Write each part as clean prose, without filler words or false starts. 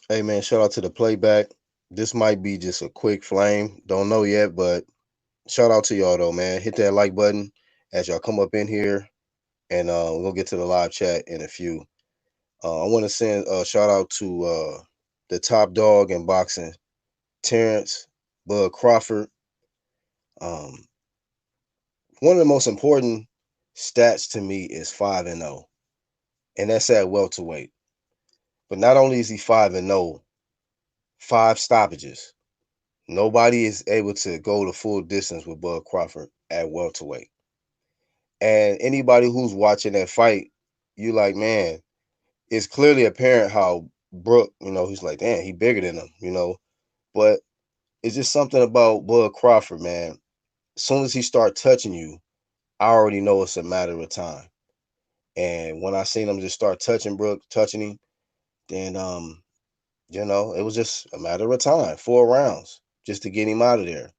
Hey man, shout out to the playback. This might be just a quick flame. Don't know yet, but shout out to y'all though, man. Hit that like button as y'all come up in here, and we're gonna get to the live chat in a few. I want to send a shout out to the top dog in boxing, Terence, Bud Crawford. Um, One of the most important stats to me is 5-0, and that's at welterweight. But not only is he 5-0, 5 stoppages. Nobody is able to go the full distance with Bud Crawford at welterweight. And anybody who's watching that fight, you like, man, it's clearly apparent how Brook, he's like, damn, he bigger than him. But it's just something about Bud Crawford, man. As soon as he start touching you, I already know it's a matter of time. And when I seen him just start touching Brook, touching him, then it was just a matter of time, 4 rounds, just to get him out of there.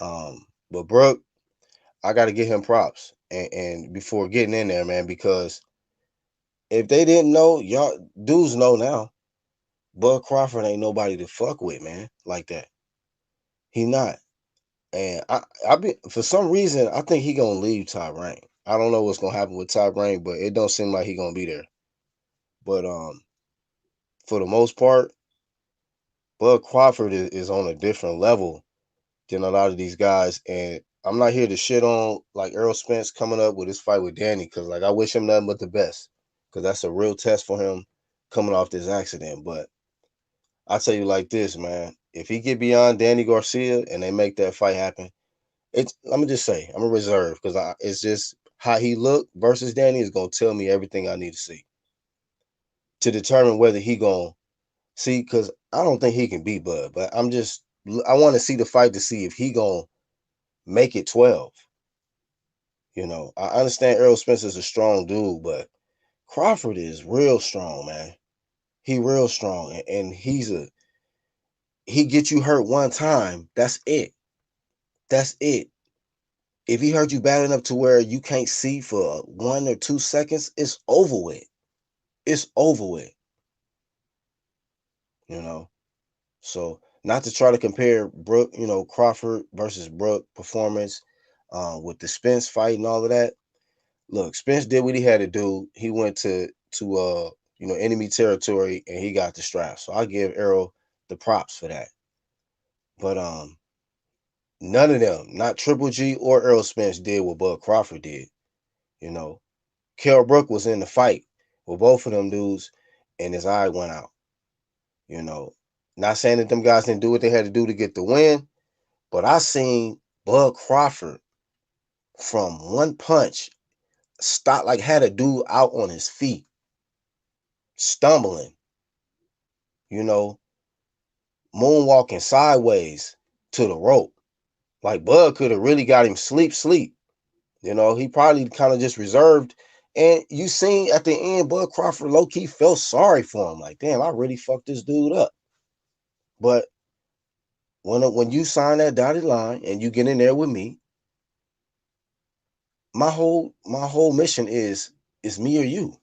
But Brook, I got to give him props, and before getting in there, man, because if they didn't know, y'all dudes know now. Bud Crawford ain't nobody to fuck with, man, like that. He not, and I be for some reason I think he gonna leave Top Rank. I don't know what's gonna happen with Top Rank, but it don't seem like he gonna be there. But for the most part, Bud Crawford is on a different level than a lot of these guys, and I'm not here to shit on like Earl Spence coming up with his fight with Danny, because like I wish him nothing but the best, because that's a real test for him coming off this accident. But I tell you like this, man, if he get beyond Danny Garcia and they make that fight happen, it's I'm gonna just say I'm a reserve, because it's just how he looked versus Danny is gonna tell me everything I need to see to determine whether he gonna see, because I don't think he can beat Bud, but I want to see the fight to see if he gonna make it 12. I understand Errol Spence is a strong dude, but Crawford is real strong, man. He real strong, and he get you hurt one time. That's it. That's it. If he hurt you bad enough to where you can't see for 1 or 2 seconds, it's over with. It's over with. You know. So not to try to compare Brook, Crawford versus Brook performance with the Spence fight and all of that. Look, Spence did what he had to do. He went to enemy territory and he got the strap. So I give Errol the props for that. But none of them, not Triple G or Errol Spence, did what Bud Crawford did. You know, Kell Brook was in the fight with both of them dudes, and his eye went out. You know, not saying that them guys didn't do what they had to do to get the win, but I seen Bud Crawford from one punch stop, like had a dude out on his feet, stumbling, you know, moonwalking sideways to the rope. Like Bud could have really got him sleep. He probably kind of just reserved. And you seen at the end, Bud Crawford low key felt sorry for him. Like, damn, I really fucked this dude up. But when you sign that dotted line and you get in there with me, my whole mission is me or you.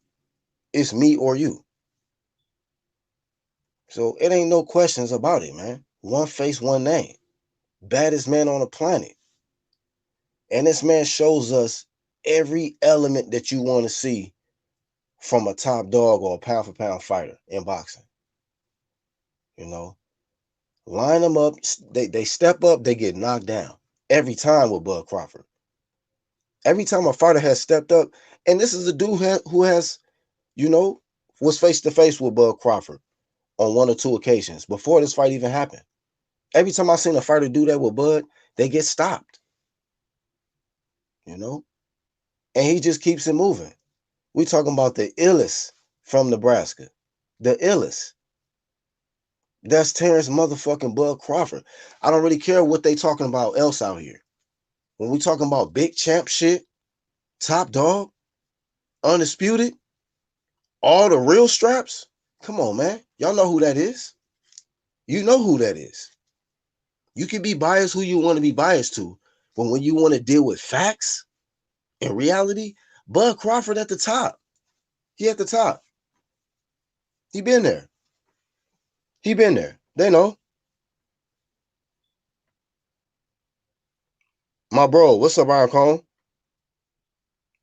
It's me or you. So it ain't no questions about it, man. One face, one name. Baddest man on the planet. And this man shows us every element that you want to see from a top dog or a pound for pound fighter in boxing. You know, line them up. They step up, they get knocked down every time with Bud Crawford. Every time a fighter has stepped up, and this is a dude who has, you know, was face to face with Bud Crawford on 1 or 2 occasions before this fight even happened. Every time I seen a fighter do that with Bud, they get stopped. You know, and he just keeps it moving. We talking about the illest from Nebraska, the illest. That's Terence motherfucking Bud Crawford. I don't really care what they talking about else out here. When we talking about big champ shit, top dog, undisputed, all the real straps. Come on, man. Y'all know who that is. You know who that is. You can be biased who you want to be biased to, but when you want to deal with facts and reality, Bud Crawford at the top. He at the top. He been there. He been there. They know. My bro, what's up, Iron Cone?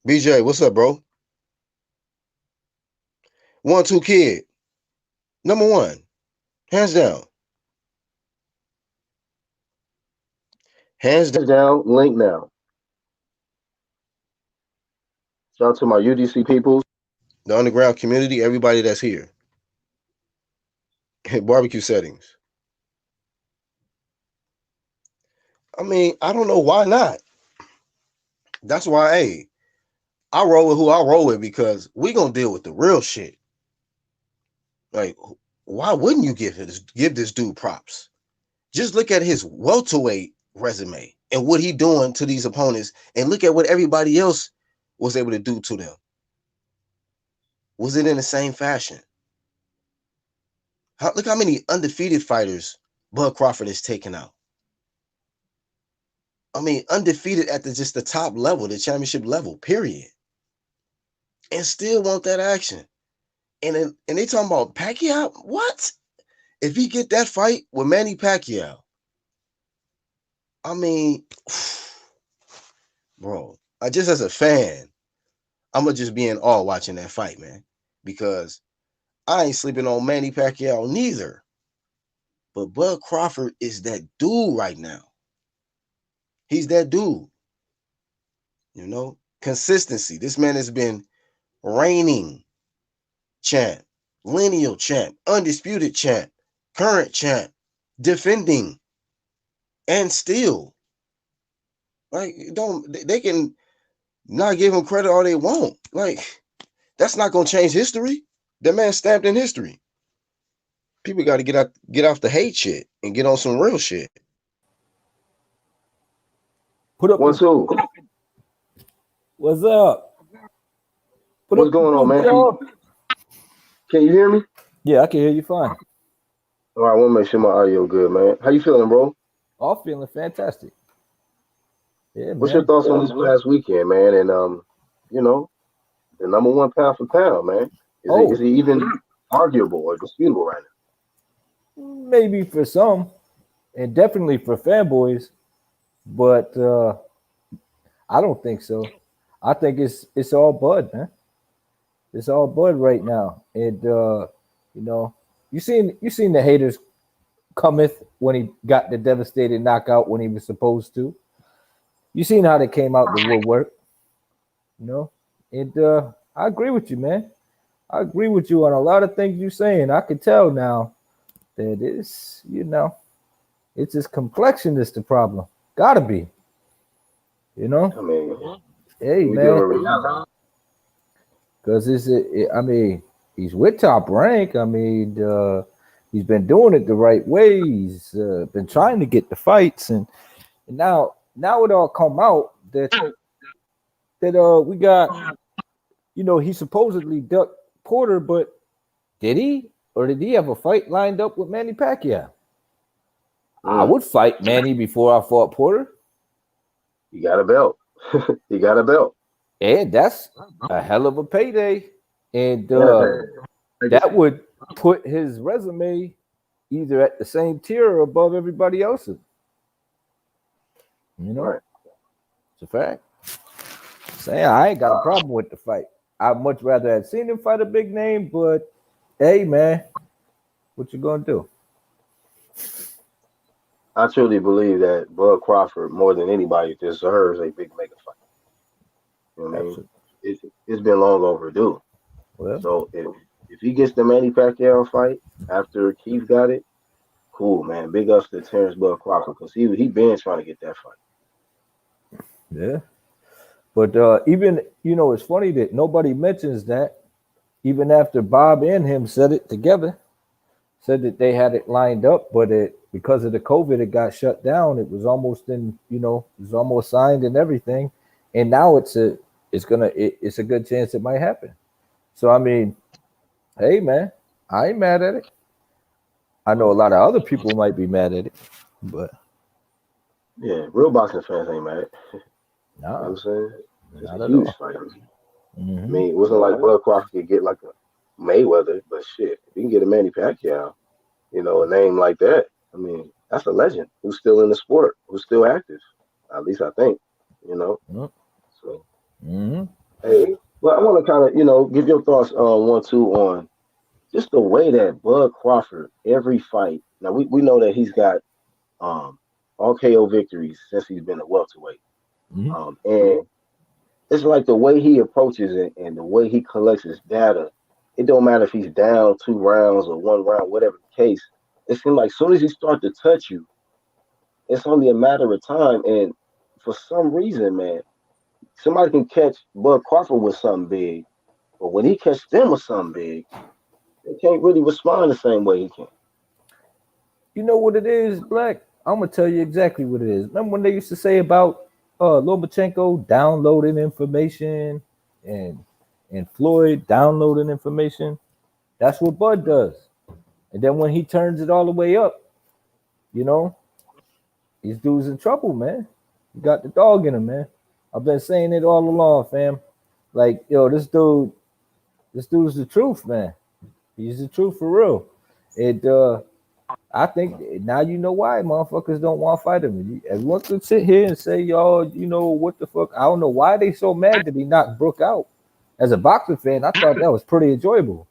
BJ, what's up, bro? 1-2 Kid. Number one. Hands down. Hands down. Link now. Shout out to my UDC people, the underground community, everybody that's here. Barbecue settings. I mean, I don't know why not. That's why, hey, I roll with who I roll with because we gonna deal with the real shit. Like, why wouldn't you give this dude props? Just look at his welterweight resume and what he doing to these opponents, and look at what everybody else was able to do to them. Was it in the same fashion? Look how many undefeated fighters Bud Crawford has taken out. I mean, undefeated at just the top level, the championship level, period. And still want that action. And they talking about Pacquiao? What? If he get that fight with Manny Pacquiao, I mean, bro, just as a fan, I'm gonna just be in awe watching that fight, man, because I ain't sleeping on Manny Pacquiao neither. But Bud Crawford is that dude right now. He's that dude. You know, consistency. This man has been reigning champ, lineal champ, undisputed champ, current champ, defending, and still, like, they can not give him credit all they want. Like, that's not gonna change history. That man stamped in history. People got to get off the hate shit and get on some real shit. Put up 1-2. What's up? What's going on, man? Can you hear me? Yeah, I can hear you fine. All right, I want to make sure my audio good, man. How you feeling, bro? All feeling fantastic. Yeah, man. What's your thoughts on this past weekend, man? And you know, the number one pound for pound, man. Is he even arguable or disputable right now? Maybe for some, and definitely for fanboys, but I don't think so. I think it's all Bud, man. It's all Bud right now, and you know, you seen the haters cometh when he got the devastating knockout when he was supposed to. You seen how they came out the woodwork, you know, and I agree with you, man. I agree with you on a lot of things you're saying. I can tell now that it's, you know, it's his complexion that's the problem. Gotta be, you know. I mean, hey, man, because I mean, he's with Top Rank. I mean, he's been doing it the right way. He's been trying to get the fights, and now it all come out that we got, you know, he supposedly ducked Porter, but did he? Or did he have a fight lined up with Manny Pacquiao? I would fight Manny before I fought Porter. He got a belt. He got a belt. And that's a hell of a payday. And that would put his resume either at the same tier or above everybody else's. You know, right. It's a fact. Saying I ain't got a problem with the fight. I'd much rather have seen him fight a big name, but hey, man, what you gonna do? I truly believe that Bud Crawford, more than anybody, deserves a big mega fight. You know what I mean? It's been long overdue. Well, so if he gets the Manny Pacquiao fight after Keith got it, cool, man. Big ups to Terence Bud Crawford because he been trying to get that fight. Yeah. But even, you know, it's funny that nobody mentions that. Even after Bob and him said it together, said that they had it lined up, but because of the COVID, it got shut down. It was almost it was almost signed and everything. And now it's a good chance it might happen. So, I mean, hey, man, I ain't mad at it. I know a lot of other people might be mad at it, but. Yeah, real boxing fans ain't mad. No. You know what I'm saying? It's Not a huge fight. Mm-hmm. I mean, it wasn't like Bud Crawford could get like a Mayweather, but shit, if he can get a Manny Pacquiao, A name like that. I mean, that's a legend who's still in the sport, who's still active. At least I think, you know. Mm-hmm. So, Mm-hmm. hey, well, I want to kind of, give your thoughts on one, two on just the way that Bud Crawford every fight. Now we know that he's got um all KO victories since he's been a welterweight. And it's like the way he approaches it and the way he collects his data. It don't matter if he's down 2 rounds or 1 round, whatever the case. It seems like as soon as he starts to touch you, it's only a matter of time. And for some reason, man, somebody can catch Bud Crawford with something big, but when he catches them with something big, they can't really respond the same way he can. You know what it is, Black? I'm gonna tell you exactly what it is. Remember when they used to say about Lomachenko downloading information and Floyd downloading information? That's what Bud does. And then when he turns it all the way up, you know, these dudes in trouble, man. You got the dog in him, man. I've been saying it all along, fam. Like, yo, this dude's the truth, man. He's the truth for real. It I think now you know why motherfuckers don't want to fight him. Everyone could sit here and say, y'all, what the fuck? I don't know why they so mad that he knocked Brook out. As a boxing fan, I thought that was pretty enjoyable.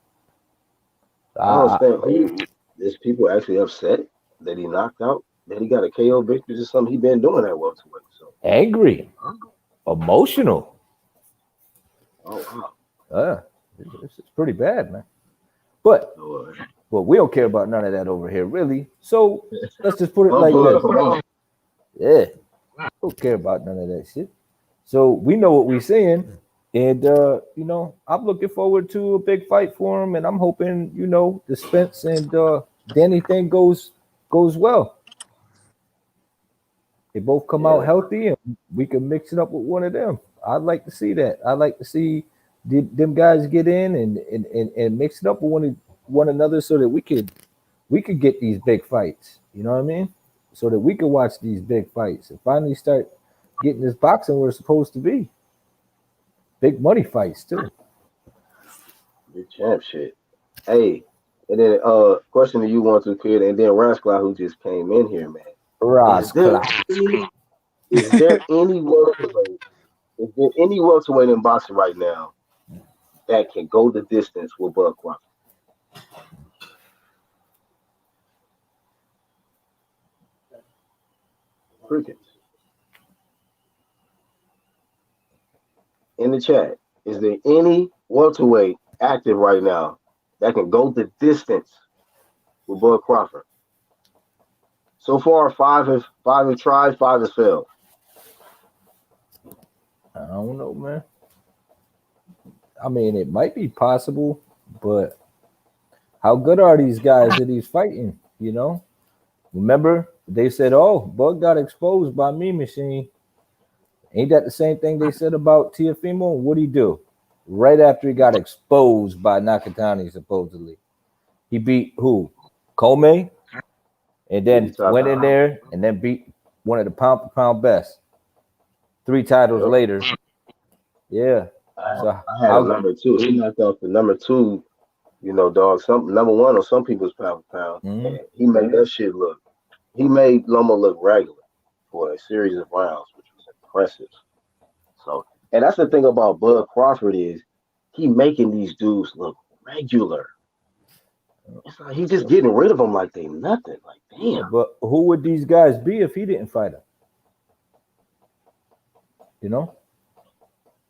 I don't understand. There's people actually upset that he knocked out, that he got a KO victory or something. He been doing that welterweight. So Angry, emotional. Oh wow. It's pretty bad, man. But we don't care about none of that over here, really. So let's just put it like this. Yeah, we don't care about none of that shit. So we know what we're saying, and I'm looking forward to a big fight for him, and I'm hoping the Spence and Danny thing goes well. They both come out healthy, and we can mix it up with one of them. I'd like to see that. I'd like to see them guys get in and mix it up with one another so that we could get these big fights. You know what I mean? So that we can watch these big fights and finally start getting this boxing where it's supposed to be. Big money fights too. Big champ shit. Hey, and then question to you, one, two, kid, and then Rascal who just came in here, man. Rascal. Is there any welterweight? Is there any welterweight in boxing right now that can go the distance with Bud Crawford? Crickets. In the chat, is there any welterweight active right now that can go the distance with Bud Crawford? So far, five have tried, five has failed. I don't know, man. I mean, it might be possible, but how good are these guys that he's fighting? Remember they said, "Oh, Bud got exposed by Me Machine." Ain't that the same thing they said about Teofimo? What'd he do? Right after he got exposed by Nakatani, supposedly. He beat who? Comey? And then went in there and then beat one of the pound-for-pound best. 3 titles later. Yeah. I had a number 2. He knocked off the number 2, dog. Some number 1 on some people's pound for pound. Mm-hmm. And he made that shit look. He made Loma look regular for a series of rounds, which was impressive. So, and that's the thing about Bud Crawford is he making these dudes look regular. It's like he's just getting rid of them like they nothing. Like damn. But who would these guys be if he didn't fight them?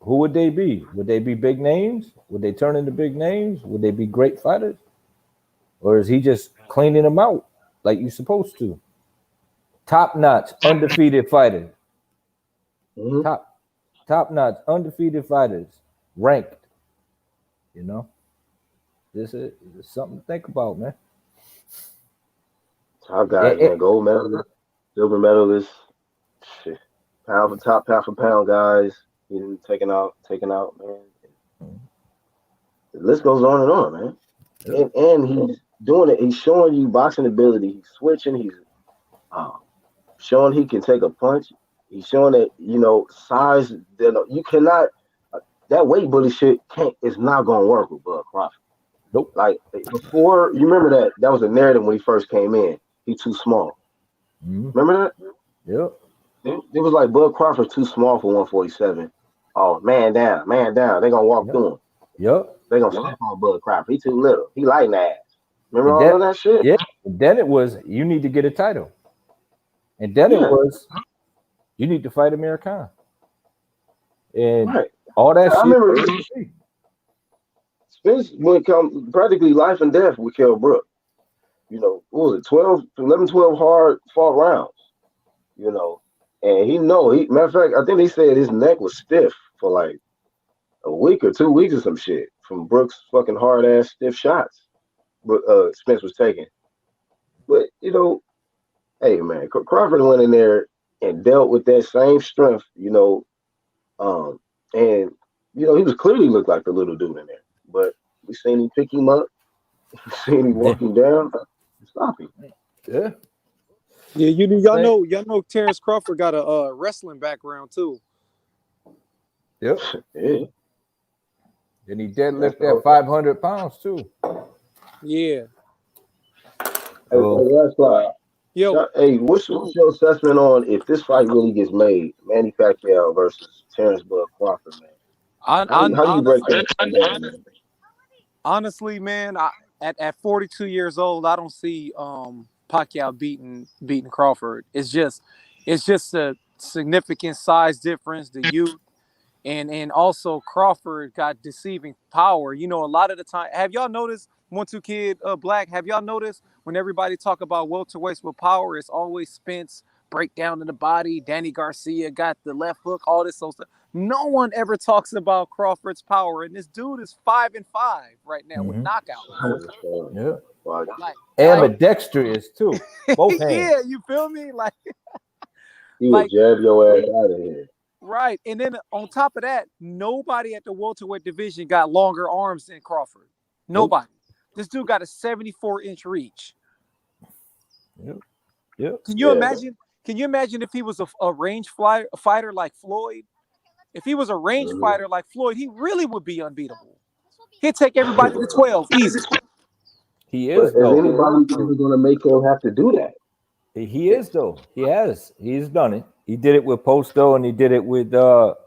Who would they be? Would they be big names? Would they turn into big names? Would they be great fighters? Or is he just cleaning them out like you're supposed to? Top-notch, undefeated fighters. Mm-hmm. Top-notch, undefeated fighters. Ranked. This is something to think about, man. Top guys, man. Gold medalist, silver medalist, shit. Pound for pound guys. Getting taken out, man. The list goes on, man. And he's doing it. He's showing you boxing ability. He's switching. He's showing he can take a punch. He's showing that size. That you cannot. That weight bully shit is not gonna work with Bud Crawford. Nope. Like before, you remember that was a narrative when he first came in. He too small. Remember that? Yep. It was like Bud Crawford too small for 147. Oh, man down. They gonna walk through him. Yep. They gonna step on Bud Crawford. He too little. He light ass. Remember And all of that shit? Yeah. And then it was you need to get a title. And then it was you need to fight Amir Khan. And all that shit. I remember Spence would come practically life and death with kill Brook. You know, what was it, 11, 12 hard fought rounds. You know, and matter of fact, I think they said his neck was stiff for like a week or 2 weeks or some shit from Brook's fucking hard ass stiff shots. Spence was taking. But you know, hey man, Crawford went in there and dealt with that same strength, you know, and you know, he was clearly looked like the little dude in there. But we seen him pick him up, we seen him walking down, stop him. Yeah. Yeah, y'all know Terence Crawford got a wrestling background too. Yep. Yeah. And he deadlift that 500 pounds too. Yeah. Hey, last slide. Yo. Hey, what's your assessment on if this fight really gets made, Manny Pacquiao versus Terence Bud Crawford, man? How do you break that down, man? Honestly, man, at 42 years old, I don't see Pacquiao beating Crawford. It's just a significant size difference, the youth, and also Crawford got deceiving power. You know, a lot of the time, have y'all noticed, 1-2 Kid Black, have y'all noticed when everybody talk about welterweights with power, it's always Spence, breakdown in the body, Danny Garcia got the left hook, all this stuff. No one ever talks about Crawford's power, and this dude is 5-5 right now with knockouts. Yeah. Like, ambidextrous too. Both hands. Yeah, you feel me? Like he would jab your ass out of here. Right. And then on top of that, nobody at the welterweight division got longer arms than Crawford. Nobody. This dude got a 74-inch reach. Yep. Yep. Can you imagine? Can you imagine if he was a range fighter like Floyd? If he was a range fighter like Floyd, he really would be unbeatable. He'd take everybody to 12 easy. He is. But is anybody ever going to make him have to do that? He is though. He has. He's done it. He did it with Posto, and he did it with Benavidez.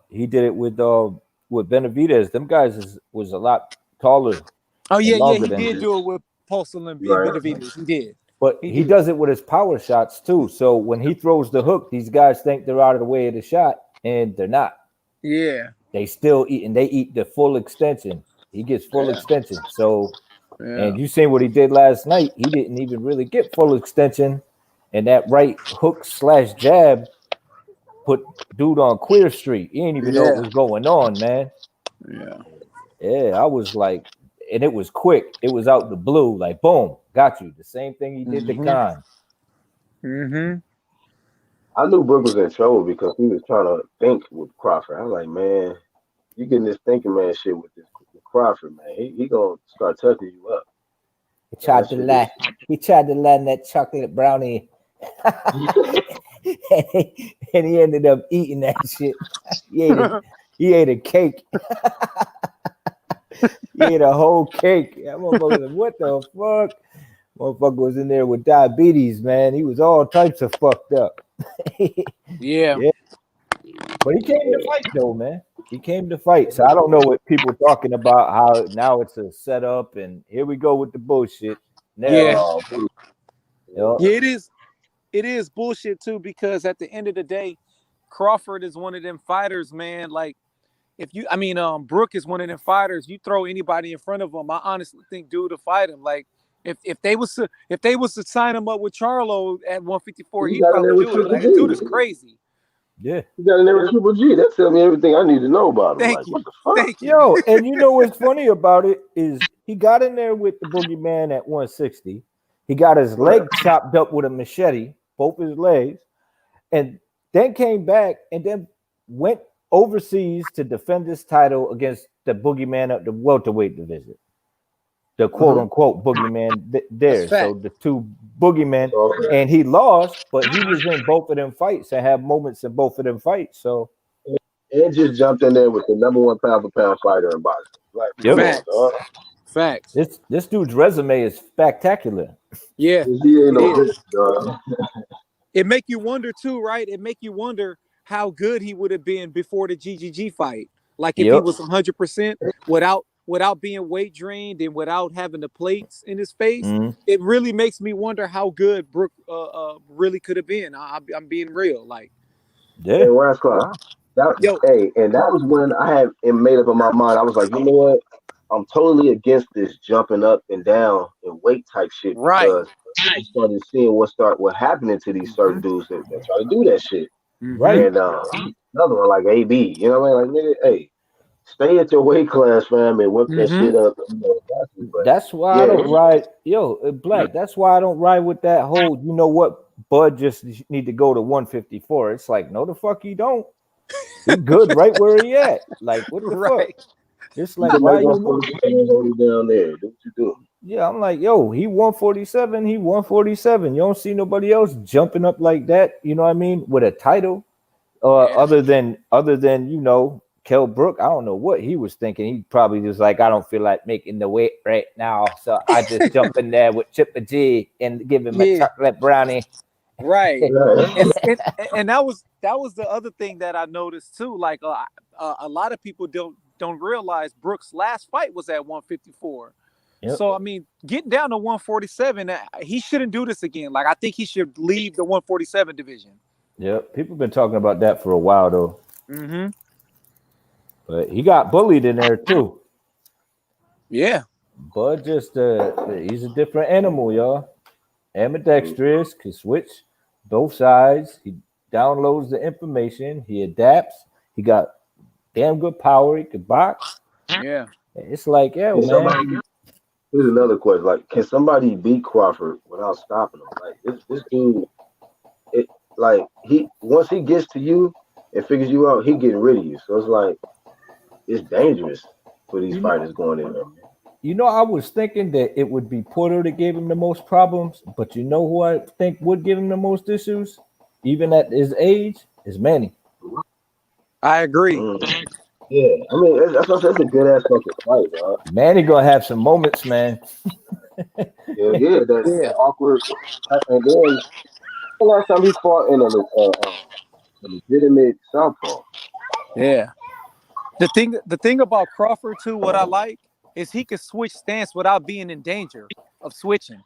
Them guys was a lot taller. Oh yeah, he did do it with Postal and Benavidez. He did. But he does it with his power shots too. So when he throws the hook, these guys think they're out of the way of the shot, and they're not. Yeah. They still eat, and they eat the full extension. He gets full extension. So, and you seen what he did last night. He didn't even really get full extension, and that right hook / jab put dude on Queer Street. He didn't even know what was going on, man. Yeah, I was like, and it was quick. It was out the blue, like boom, got you. The same thing he did to Khan. I knew Brook was in trouble because he was trying to think with Crawford. I was like, man, you getting this thinking man shit with Crawford, man. He gonna start touching you up. He tried to land that chocolate brownie. and he ended up eating that shit. He ate a cake. He ate a whole cake. That motherfucker said, what the fuck? Motherfucker was in there with diabetes, man. He was all types of fucked up. Yeah. But he came to fight, though, man. He came to fight. So I don't know what people talking about, how now it's a setup, and here we go with the bullshit. Now, it is bullshit, too, because at the end of the day, Crawford is one of them fighters, man. Like, Brook is one of them fighters. You throw anybody in front of him, I honestly think dude to fight him. Like, if they was to sign him up with Charlo at 154, he'd probably do it. Like, that dude is crazy. Yeah, he got in there with Triple G. That tells me everything I need to know about him. What the fuck? Thank you. Yo, and you know what's funny about it is he got in there with the boogeyman at 160. He got his leg chopped up with a machete, both his legs, and then came back and then went overseas to defend his title against the boogeyman of the welterweight division, the quote unquote boogeyman there. So the two boogeymen, and he lost, but he was in both of them fights and had moments in both of them fights. So and just jumped in there with the #1 pound for pound fighter in boxing. Like, Facts. This dude's resume is spectacular. Yeah, He ain't it no is. bitch, dog. It make you wonder too, right? It make you wonder how good he would have been before the GGG fight. Like if he Yep. was 100% without being weight drained and without having the plates in his face. Mhm. It really makes me wonder how good Brook really could have been. I'm being real. Like, Yeah. And West Clark, that yo, hey, and that was when I had it made up in my mind. I was like, you know what? I'm totally against this jumping up and down and weight type shit right. because I started seeing what happening to these certain dudes that try to do that shit. Mm-hmm. Right. And another one like AB, you know what I mean? Like, nigga, hey, stay at your weight class, fam, and whip that Mm-hmm. shit up. You know, but That's why I yeah, don't ride. Black. That's why I don't ride with that whole. You know what? Bud just need to go to 154. It's like, no, the fuck you don't. He good right where he at. Like, what the fuck? Right. It's you like, can why make you? 147 and hold it down there. Do what you do. Yeah, I'm like, yo, he 147. He 147. You don't see nobody else jumping up like that. You know what I mean? With a title. Yeah. Other than Kell Brook, I don't know what he was thinking. He probably was like, I don't feel like making the weight right now, so I just jump in there with Chipper G and give him a Yeah. chocolate brownie. Right. Right. And that was the other thing that I noticed too. Like a lot of people don't realize Brook's last fight was at 154. Yep. So I mean, getting down to 147, he shouldn't do this again. Like I think he should leave the 147 division. Yeah, people been talking about that for a while though. Mm-hmm. But he got bullied in there too. Yeah. Bud just he's a different animal, y'all. Ambidextrous, can switch both sides. He downloads the information. He adapts. He got damn good power. He could box. Yeah. It's like, yeah, man. Here's another question: like, can somebody beat Crawford without stopping him? Like this dude, like once he gets to you and figures you out, he getting rid of you. So it's like it's dangerous for these fighters going in there. You know, I was thinking that it would be Porter that gave him the most problems, but you know who I think would give him the most issues, even at his age, is Manny. I agree. Yeah, I mean that's a good ass fucking fight, bro. Manny gonna have some moments, man. Yeah, that awkward. And then the last time he fought in a legitimate southpaw. Yeah. The thing about Crawford too, what I like is he could switch stance without being in danger of switching.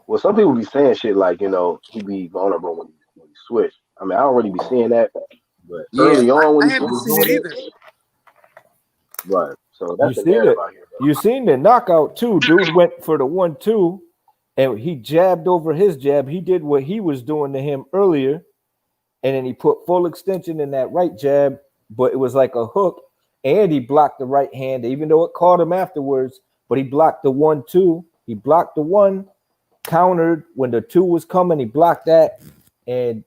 Well, some people be saying shit like, you know, he be vulnerable when he switch. I mean, I don't really be seeing that, but early on when I he haven't was seen it doing either. right. So You that's the seen narrative it? out here. Bro. You seen the knockout too? Dude went for the 1-2, and he jabbed over his jab. He did what he was doing to him earlier, and then he put full extension in that right jab, but it was like a hook, and he blocked the right hand, even though it caught him afterwards. But he blocked the 1-2. He blocked the one, countered when the 2 was coming. He blocked that, and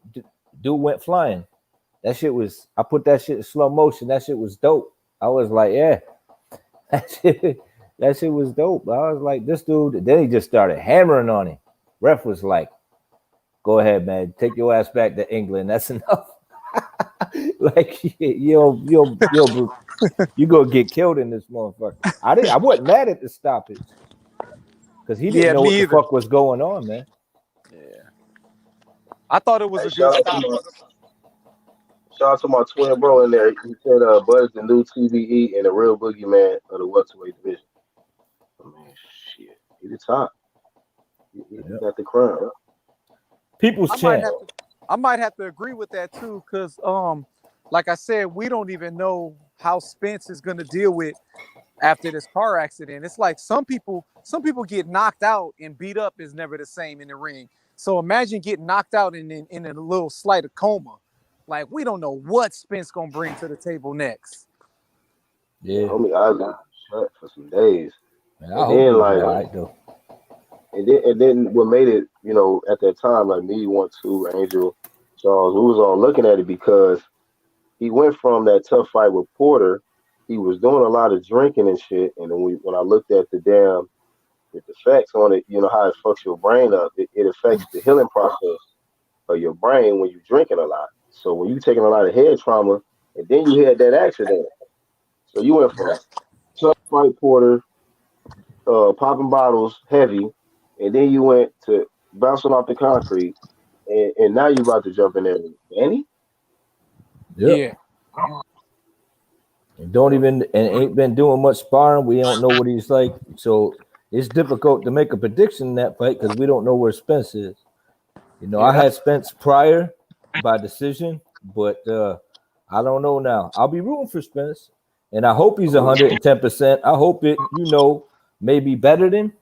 dude went flying. That shit was. I put that shit in slow motion. That shit was dope. I was like, yeah, that shit was dope. I was like, this dude. Then he just started hammering on him. Ref was like, go ahead, man. Take your ass back to England. That's enough. Like, yo, you gonna get killed in this motherfucker. I wasn't mad at the stoppage because he didn't know what the fuck was going on, man. Yeah. I thought it was a good stop. Shout out to my twin bro in there. He said, Bud is the new TVE and the real boogeyman of the welterweight division. Oh, man, shit. He the top. He got the crown. People's champ. I might have to agree with that too, because like I said, we don't even know how Spence is gonna deal with after this car accident. It's like some people get knocked out and beat up is never the same in the ring. So imagine getting knocked out in a little slight of coma. Like we don't know what Spence gonna bring to the table next. Yeah, homie, I was shut for some days. Man, and then like, and then what made it, you know, at that time, like me, 1-2, Angel, Charles, we was all looking at it because he went from that tough fight with Porter. He was doing a lot of drinking and shit, and then when I looked at the effects on it, you know how it fucks your brain up. It affects the healing process of your brain when you're drinking a lot. So when you're taking a lot of head trauma, and then you had that accident, so you went from tough fight Porter, popping bottles, heavy, and then you went to bouncing off the concrete, and now you about to jump in there with Danny? Yep. Yeah. And don't even and ain't been doing much sparring. We don't know what he's like, so it's difficult to make a prediction in that fight because we don't know where Spence is. You know, I had Spence prior by decision, but I don't know now. I'll be rooting for Spence, and I hope he's 110%. I hope it, maybe bettered him,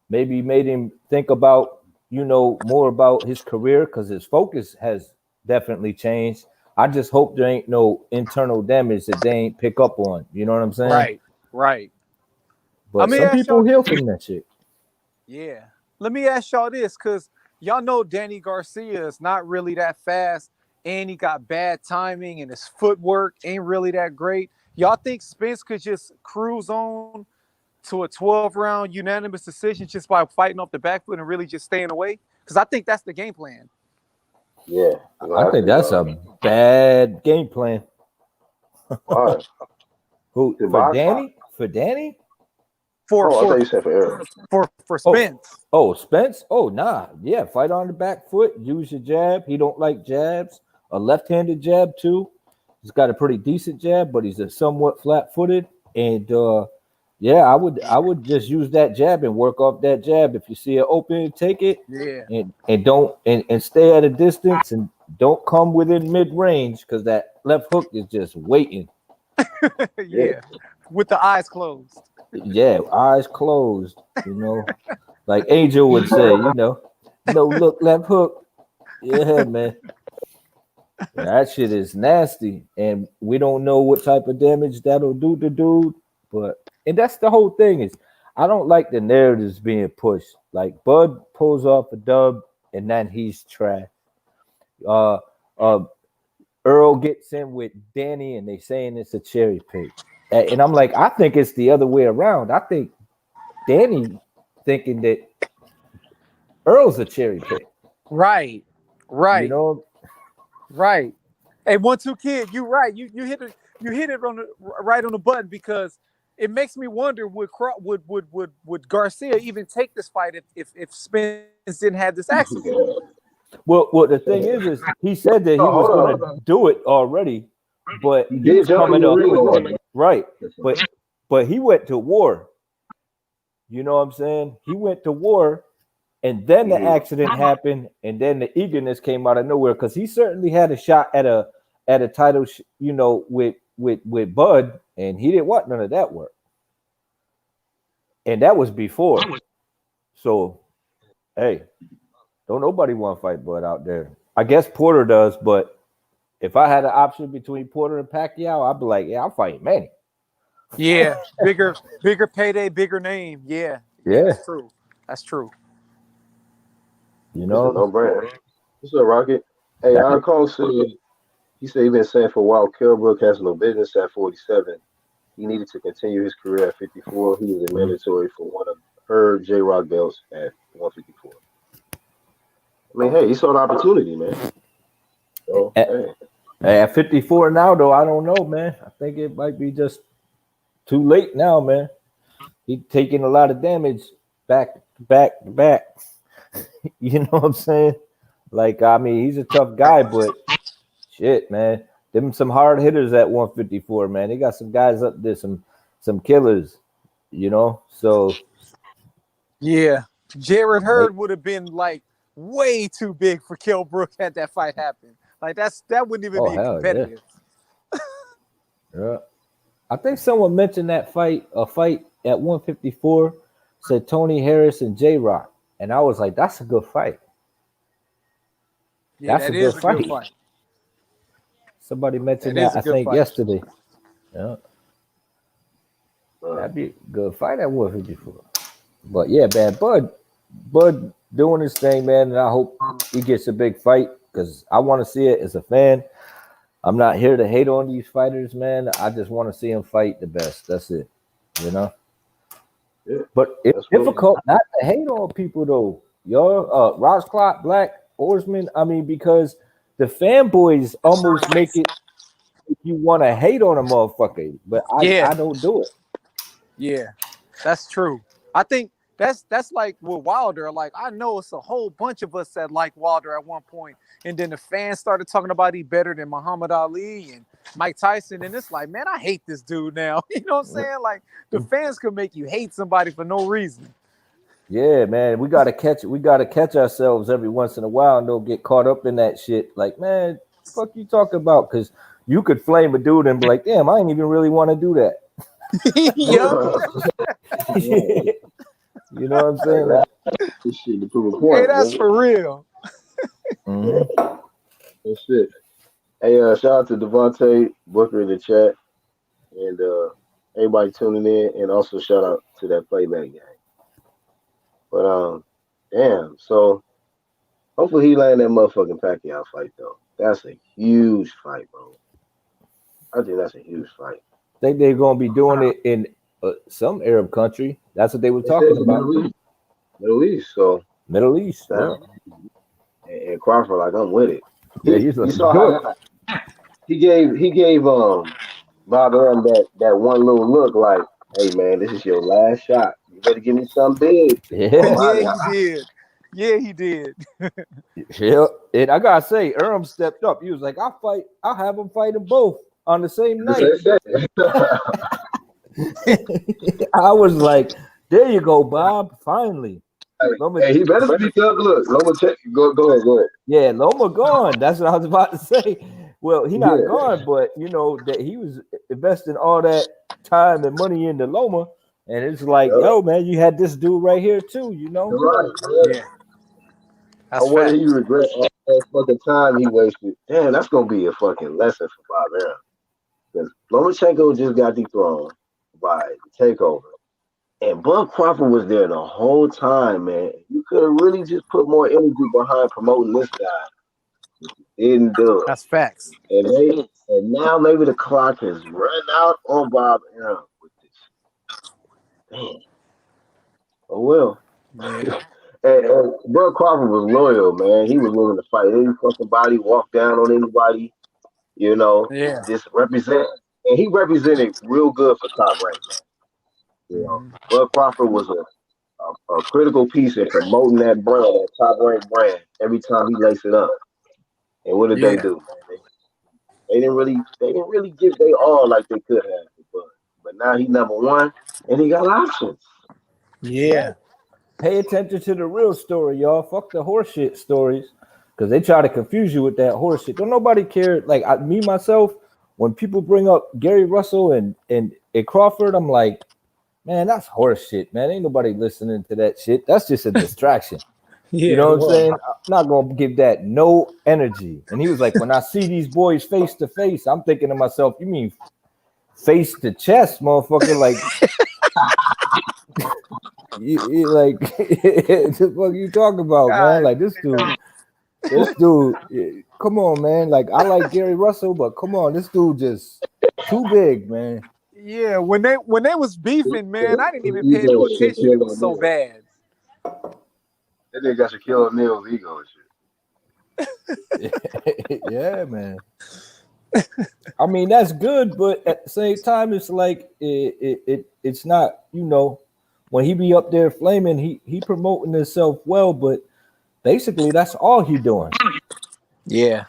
maybe made him think about, more about his career because his focus has definitely changed. I just hope there ain't no internal damage that they ain't pick up on. You know what I'm saying? Right. But some people heal from that shit. Yeah. Let me ask y'all this, because y'all know Danny Garcia is not really that fast, and he got bad timing, and his footwork ain't really that great. Y'all think Spence could just cruise on to a 12-round unanimous decision just by fighting off the back foot and really just staying away? Because I think that's the game plan. Yeah, I think that's a bad game plan. Why? Who for Danny? For Danny? I thought you said for Eric. For Spence. Oh, Spence? Oh, nah. Yeah, fight on the back foot. Use your jab. He don't like jabs. A left-handed jab too. He's got a pretty decent jab, but he's a somewhat flat-footed. And yeah, I would just use that jab and work off that jab. If you see it open, take it. Yeah. And don't and stay at a distance and don't come within mid-range because that left hook is just waiting. Yeah. With the eyes closed. Yeah, eyes closed, like Angel would say, no look, left hook. Yeah, man. That shit is nasty, and we don't know what type of damage that'll do to dude. And that's the whole thing is, I don't like the narratives being pushed. Like Bud pulls off a dub, and then he's trash. Earl gets in with Danny, and they saying it's a cherry pick. And I'm like, I think it's the other way around. I think Danny thinking that Earl's a cherry pick. Right. You know? Right. Hey, 1-2 kid, you right. You hit it right on the button, because it makes me wonder, would Garcia even take this fight if Spence didn't have this accident? Well, the thing is he said that he was going to do it already, but he's coming up right. But he went to war. You know what I'm saying? He went to war, and then the accident happened, and then the eagerness came out of nowhere because he certainly had a shot at a title, with Bud, and he didn't want none of that work. And that was before. So, hey, don't nobody want to fight Bud out there. I guess Porter does, but if I had an option between Porter and Pacquiao, I'd be like, yeah, I'm fighting Manny. Yeah, bigger payday, bigger name. Yeah, that's true. You know, no brainer. What's up, Rocket? Hey, our call said he said he been saying for a while, Kell Brook has no business at 47. He needed to continue his career at 54. He was mandatory for one of her J-Rock belts at 154. I mean, hey, he saw the opportunity, man. So, at 54 now, though, I don't know, man. I think it might be just too late now, man. He's taking a lot of damage back. You know what I'm saying? Like, I mean, he's a tough guy, but shit, man. Them some hard hitters at 154, man. They got some guys up there, some killers, So yeah, Jared Hurd would have been like way too big for Kell Brook had that fight happened. Like that wouldn't even be competitive. Yeah. I think someone mentioned a fight at 154, said Tony Harris and J-Rock. And I was like, that's a good fight. Yeah, that's a good fight. Somebody mentioned that I think yesterday. Yeah. That'd be a good fight at 154. But yeah, man, Bud doing his thing, man, and I hope he gets a big fight because I want to see it as a fan. I'm not here to hate on these fighters, man. I just want to see them fight the best. That's it, Yeah. But it's difficult not to hate on people, though. Ross Clock, Black, Oarsman, I mean, because the fanboys almost make it if you want to hate on a motherfucker, but I don't do it. Yeah, that's true. I think that's like with Wilder. Like I know it's a whole bunch of us that like Wilder at one point, and then the fans started talking about he better than Muhammad Ali and Mike Tyson, and it's like, man, I hate this dude now. You know what I'm saying? Like the fans could make you hate somebody for no reason. Yeah, man, we gotta catch ourselves every once in a while and don't get caught up in that shit. Like, man, fuck you talking about? Because you could flame a dude and be like, damn, I ain't even really want to do that. You know what I'm saying? Like, this shit to prove a point. Hey, that's for real. That's it. Hey, shout out to Devonte Booker in the chat, and everybody tuning in, and also shout out to that playback gang. But damn. So hopefully he land that motherfucking Pacquiao fight though. That's a huge fight, bro. I think that's a huge fight. Think they're gonna be doing it in some Arab country. That's what they were talking about. Middle East. So Middle East. Yeah. And Crawford, like, I'm with it. Yeah, you saw how he gave Bob Arum that one little look like, hey man, this is your last shot. You better give me something big. Yeah, he did. Yeah, he did. Yeah, and I gotta say, Arum stepped up. He was like, I'll have them fight them both on the same night. I was like, there you go, Bob. Finally. Hey, he better speak up. Look, Loma, go ahead. Yeah, Loma gone. That's what I was about to say. Well, he not gone, but you know that he was investing all that time and money into Loma, and it's like, yo, man, you had this dude right here too, you know? Right. Yeah. I wonder he regret all that fucking time he wasted. Damn, that's gonna be a fucking lesson for Bob Arum. Because Lomachenko just got dethroned by the takeover. And Bud Crawford was there the whole time, man. You could have really just put more energy behind promoting this guy. You didn't do it. That's facts. And now maybe the clock has run out on Bob Arum with this. Damn. Oh well. Yeah. and Bud Crawford was loyal, man. He was willing to fight any fucking body, walk down on anybody, you know. Yeah. Just represent. And he represented real good for Top Rank, man. You know, Bud Crawford was a critical piece in promoting that brand, that Top Rank brand, every time he laced it up. And what did they do? They didn't really give they all like they could have. But now he number one, and he got options. Yeah. Pay attention to the real story, y'all. Fuck the horseshit stories, because they try to confuse you with that horseshit. Don't nobody care. Like me myself, when people bring up Gary Russell and Crawford, I'm like, man, that's horse shit, man. Ain't nobody listening to that shit. That's just a distraction. You know what I'm saying? I'm not going to give that no energy. And he was like, when I see these boys face to face, I'm thinking to myself, you mean face to chest, motherfucker? Like, you like, what the fuck you talking about, man? Like, this dude, come on, man. Like, I like Gary Russell, but come on, this dude just too big, man. Yeah, when they was beefing, man, I didn't even pay no attention. It was so bad. That nigga got Shaquille O'Neal's ego and shit. Yeah, man. I mean, that's good, but at the same time, it's like it's not, you know, when he be up there flaming, he promoting himself well, but basically that's all he doing. Yeah.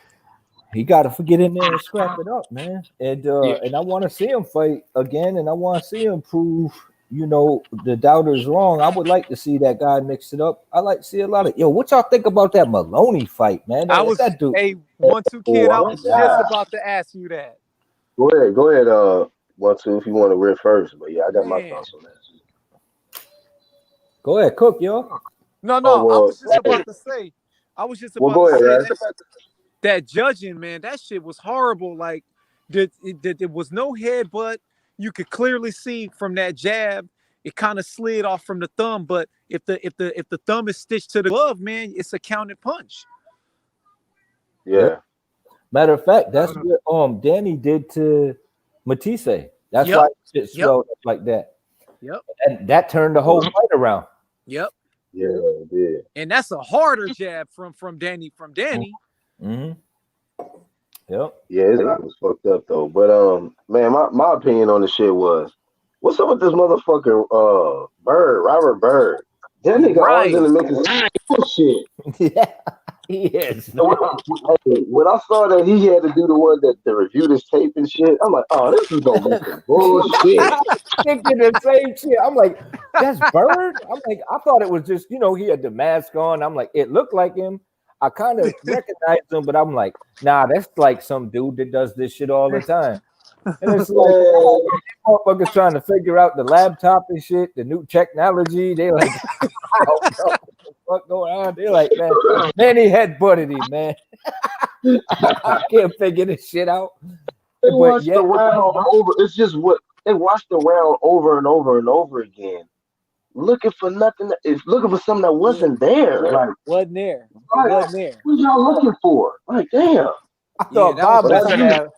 He got to get in there and scrap it up, man. And I want to see him fight again, and I want to see him prove, you know, the doubters wrong. I would like to see that guy mix it up. I like to see a lot of what y'all think about that Maloney fight, man? That dude. Hey, 1-2 kid, I was just about to ask you that. Go ahead, 1-2 if you want to read first. But yeah, I got my thoughts on that. Go ahead, cook, yo. No, I was just about to say. That judging, man, that shit was horrible. Like, there was no headbutt. You could clearly see from that jab, it kind of slid off from the thumb. But if the thumb is stitched to the glove, man, it's a counted punch. Yeah. Matter of fact, that's what Danny did to Matisse. That's why it swelled up like that. Yep. And that turned the whole fight around. Yep. Yeah, it did. And that's a harder jab from Danny. Mm-hmm. Yep. Yeah, it was fucked up though. But man, my opinion on the shit was What's up with this motherfucker? Bird, Robert Bird. That nigga always in the mix of shit. Yeah, he is. When I saw that he had to do the one that to review this tape and shit, I'm like, oh, this is gonna be some bullshit. Thinking the same shit. I'm like, that's Bird. I'm like, I thought it was just, he had the mask on. I'm like, it looked like him. I kind of recognized him, but I'm like, nah, that's like some dude that does this shit all the time. And it's like, motherfuckers trying to figure out the laptop and shit, the new technology. They like, I don't know what the fuck going on. They're like, man, he headbutted him, man. I can't figure this shit out. They watched the round over. It's just what they watched the round over and over and over again, looking for nothing. It's looking for something that wasn't there. Like, wasn't there. Like, wasn't there. What y'all looking for? Like, damn. I thought Bob was gonna have.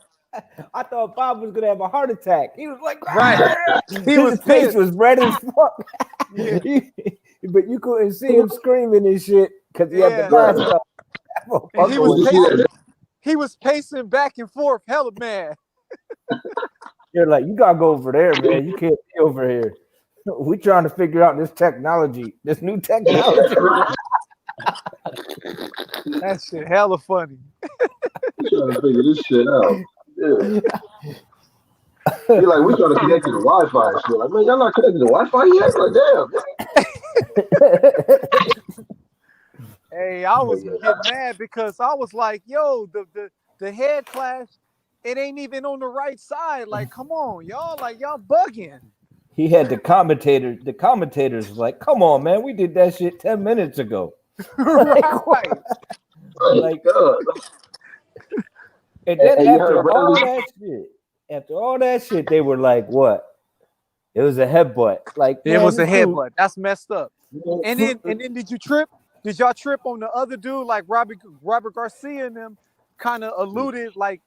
I thought Bob was gonna have a heart attack. He was like, right. His face was red as fuck. Yeah. But you couldn't see him screaming and shit because he had the mask up. And he was pacing back and forth, hella mad. You're like, you gotta go over there, man. You can't be over here. We trying to figure out this technology, this new technology. That shit hella funny. We trying to figure this shit out. Yeah. You're like, we trying to connect to the Wi-Fi and shit. Like, man, y'all not connected to Wi-Fi yet? Like, damn. Hey, I was getting mad because I was like, yo, the head clash, it ain't even on the right side. Like, come on, y'all. Like, y'all bugging. He had the commentators. The commentators was like, come on, man. We did that shit 10 minutes ago. Right. Like, and then after all that shit, they were like, what? It was a headbutt. Like, it was a headbutt. That's messed up. And then did you trip? Did y'all trip on the other dude? Like Robert Garcia and them kind of alluded, like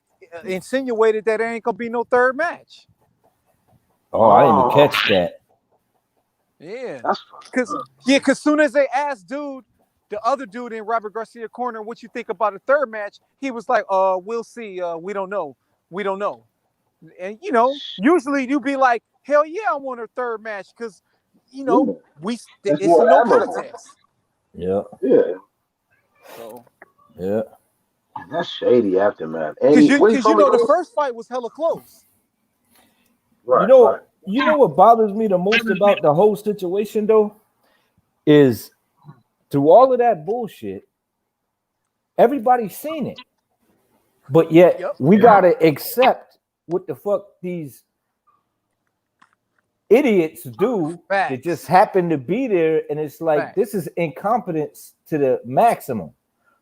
insinuated that there ain't gonna be no third match. Oh, I didn't catch that. Yeah, because soon as they asked the other dude in Robert Garcia corner, what you think about a third match, he was like, we'll see. We don't know. And usually you be like, hell yeah, I want a third match because it's a no contest. Yeah. So yeah, that's shady aftermath. Because the first fight was hella close. Right. You know what bothers me the most about the whole situation though is through all of that bullshit, everybody's seen it, but yet we gotta accept what the fuck these idiots do that just happen to be there, and it's like this is incompetence to the maximum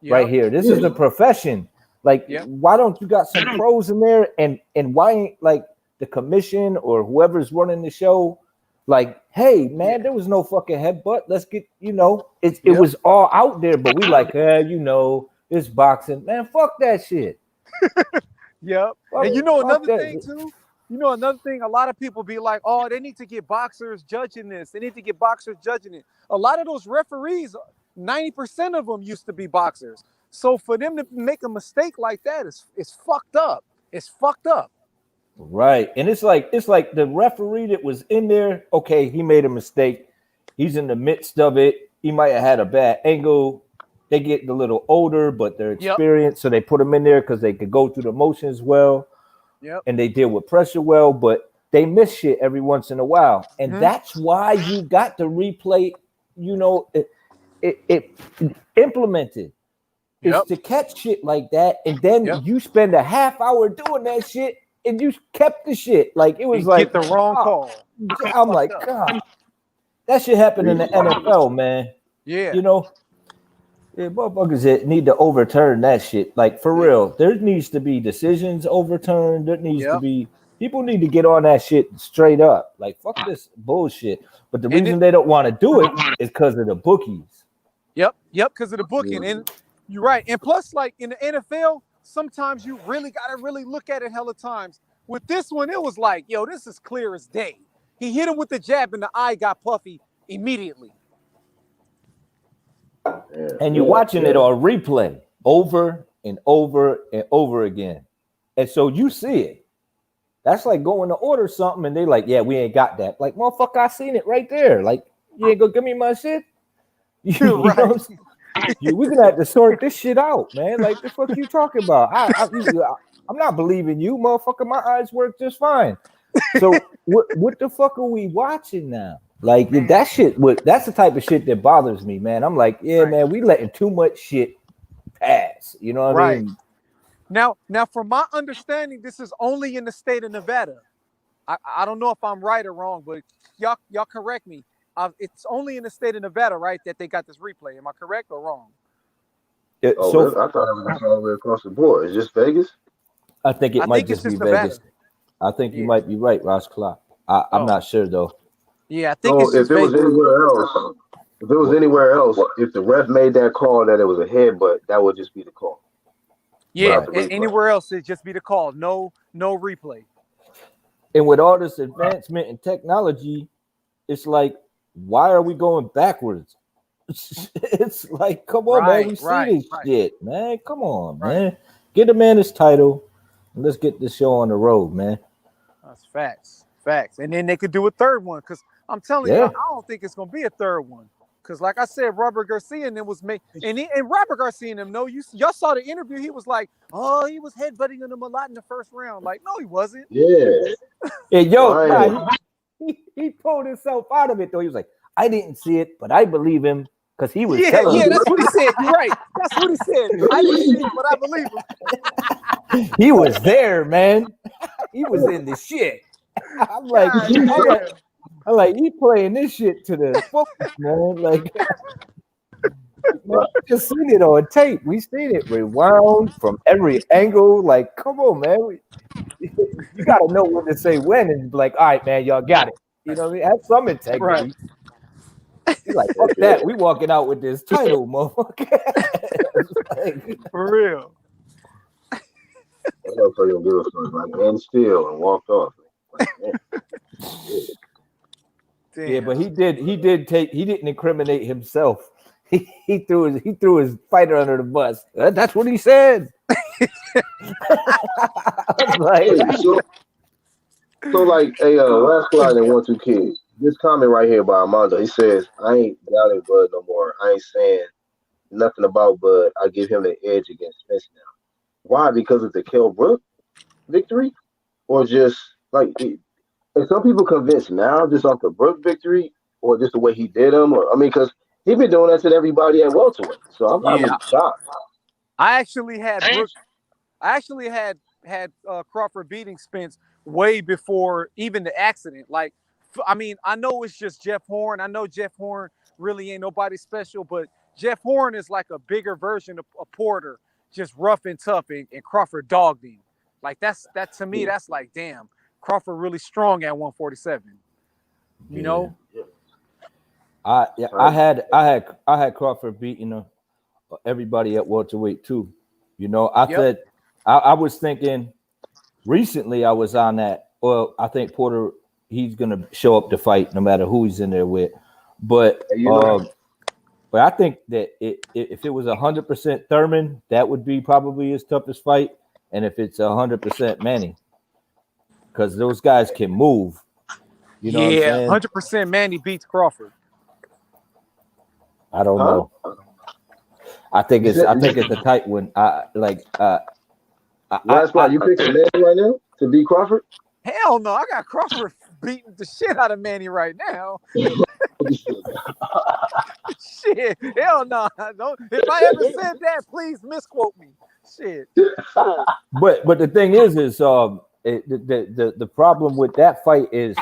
right here. This is the profession. Like, why don't you got some pros in there, and why ain't like the commission or whoever's running the show like, hey man, there was no fucking headbutt. Let's get it was all out there, but we like it's boxing, man. Fuck that shit. Yep. And another thing too. Another thing, a lot of people be like, oh, they need to get boxers judging this. They need to get boxers judging it. A lot of those referees, 90% of them used to be boxers. So for them to make a mistake like that is fucked up. It's fucked up. Right. And it's like the referee that was in there, okay, he made a mistake. He's in the midst of it. He might have had a bad angle. They get a little older, but they're experienced, so they put him in there because they could go through the motions well. Yep. And they deal with pressure well, but they miss shit every once in a while. And that's why you got to replay, it implemented. It's to catch shit like that. And then you spend a half hour doing that shit and you kept the shit. Like, it was like get the wrong call. I'm like, God, that shit happened in the NFL, man. Yeah. Motherfuckers that need to overturn that shit. Like, for real, there needs to be decisions overturned. There needs to be people need to get on that shit straight up. Like, fuck this bullshit. But the reason they don't want to do it is because of the bookies. Yep, because of the booking. And you're right. And plus, like in the NFL, sometimes you really gotta look at it hella times. With this one, it was like, yo, this is clear as day. He hit him with the jab and the eye got puffy immediately. And you're watching it on replay over and over and over again. And so you see it. That's like going to order something and they like, yeah, we ain't got that. Like, motherfucker, I seen it right there. Like, you ain't gonna give me my shit. You know what I'm saying? We're gonna have to sort this shit out, man. Like, the fuck you talking about? I'm not believing you, motherfucker. My eyes work just fine. So what the fuck are we watching now? Like, that shit. That's the type of shit that bothers me, man. I'm like, yeah, man, we letting too much shit pass. You know what I mean? Now, from my understanding, this is only in the state of Nevada. I don't know if I'm right or wrong, but y'all correct me. It's only in the state of Nevada, right, that they got this replay. Am I correct or wrong? Really? I thought it was all the way across the board. It's just Vegas? I think it might just be Vegas. I think you might be right, Ross Clark. I'm not sure though. Yeah, I think it's just Vegas. If it was anywhere else, if the ref made that call that it was a headbutt, that would just be the call. Yeah, anywhere else it'd just be the call. No replay. And with all this advancement in technology, it's like, why are we going backwards? It's like, come on, man. We see this shit, man. Come on, man. Get the man his title and let's get this show on the road, man. That's facts. And then they could do a third one, because I'm telling you, I don't think it's gonna be a third one. Because like I said, Robert Garcia and them was made, and Robert Garcia and them, y'all saw the interview. He was like, oh, he was headbutting them a lot in the first round. Like, no, he wasn't. Yeah. He pulled himself out of it though. He was like, I didn't see it, but I believe him because he was telling me. Yeah, that's what he said. You're right. That's what he said. I didn't see it, but I believe him. He was there, man. He was in the shit. I'm like, he playing this shit to the focus, man. Like, man, we just seen it on tape. We seen it rewound from every angle. Like, come on, man. You gotta know when to say when and be like, all right, man, y'all got it. You know what I mean? Have some integrity. He's like, fuck that. We walking out with this title, motherfucker. For real. That's how you do it. Like, and still and walked off. Like, yeah, but he didn't incriminate himself. He threw his fighter under the bus. That's what he said. So like, hey, last slide and 1-2 kids. This comment right here by Armando. He says, I ain't doubting Bud no more. I ain't saying nothing about Bud. I give him the edge against Spence now. Why? Because of the Kell Brook victory? Or just like, and some people convinced now just off the Brook victory or just the way he did him? Or, I mean, because he's been doing that to everybody at welterweight. So I'm not really shocked. I actually had Brook. I actually had Crawford beating Spence way before even the accident. Like, I mean, I know it's just Jeff Horn. I know Jeff Horn really ain't nobody special, but Jeff Horn is like a bigger version of Porter, just rough and tough, and Crawford dogged him. Like, that to me, that's like, damn, Crawford really strong at 147. You know? I had Crawford beating everybody at welterweight too. You know, said I was thinking recently I was on that. Well, I think Porter, he's gonna show up to fight no matter who he's in there with. But I think that if it was 100% Thurman, that would be probably his toughest fight. And if it's 100% Manny, because those guys can move. You know what I'm saying? 100% Manny beats Crawford. I don't know. I think it's a tight one. Last spot, you picking Manny right now to beat Crawford? Hell no, I got Crawford beating the shit out of Manny right now. Shit, hell no. If I ever said that, please misquote me. Shit. But the thing is the problem with that fight is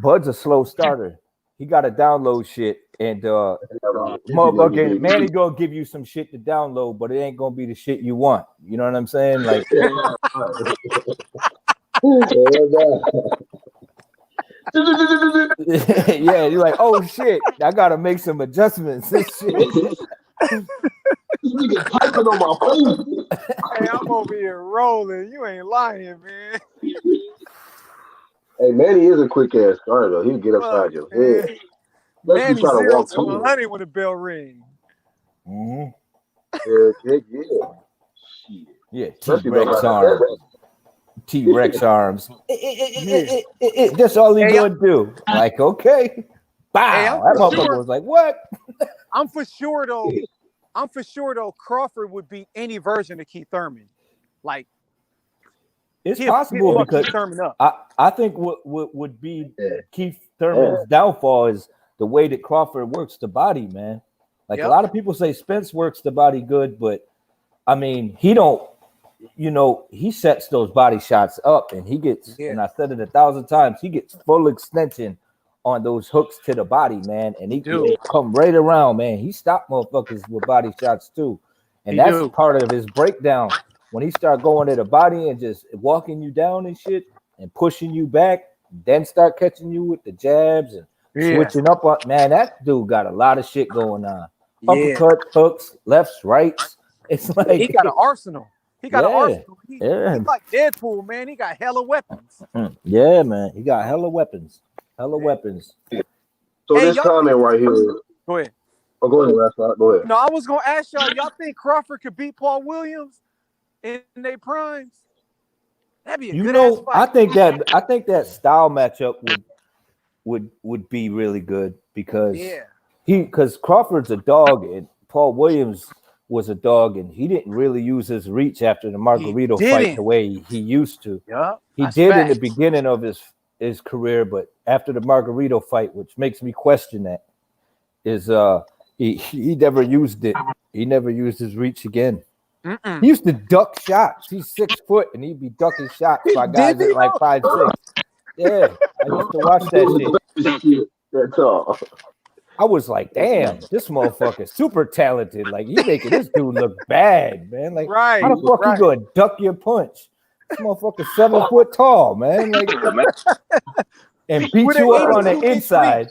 Bud's a slow starter. He got to download shit, and motherfucking Manny gonna give you some shit to download, but it ain't gonna be the shit you want. You know what I'm saying? Like, yeah, you're like, oh shit, I gotta make some adjustments. This shit. Typing on my phone. Hey, I'm over here rolling. You ain't lying, man. Hey, Manny is a quick ass starter though. He'll get upside your head. Manny's 0 to 100 when the bell ring. Mm-hmm. Yeah. Yeah, T-Rex arm. T-Rex arms. That's all he gonna do. Like, okay. Bow. That motherfucker was like, what? I'm for sure though Crawford would beat any version of Keith Thurman. Like, it's possible because Keith Thurman up. I think what would be Keith Thurman's downfall is the way that Crawford works the body, man. Like a lot of people say Spence works the body good, but I mean, he don't, he sets those body shots up and he gets, and I said it 1,000 times, he gets full extension on those hooks to the body, man. And he can come right around, man. He stopped motherfuckers with body shots too. And that's part of his breakdown. When he start going to the body and just walking you down and shit and pushing you back, then start catching you with the jabs and switching up, man, that dude got a lot of shit going on. Uppercut, hooks, lefts, rights. It's like he got an arsenal. He got an arsenal. He's like Deadpool, man. He got hella weapons. Yeah, man. He got hella weapons. Weapons. So this comment right here. Go ahead. Oh, go ahead, Rascal. Go ahead. No, I was gonna ask y'all think Crawford could beat Paul Williams in their primes? That'd be a good ass fight. I think that style matchup would be really good because because Crawford's a dog and Paul Williams was a dog and he didn't really use his reach after the Margarito fight the way he used to. Yeah, he did in the beginning of his career, but after the Margarito fight, which makes me question that, is he never used it. He never used his reach again. He used to duck shots. He's 6 foot and he'd be ducking shots by guys at like 5'6". Yeah, I used to watch that shit. That's all. I was like, damn, this motherfucker super talented. Like, you making this dude look bad, man. Like, how the fuck you gonna duck your punch? This motherfucker 7 foot tall, man. Like, and beat you up on the inside.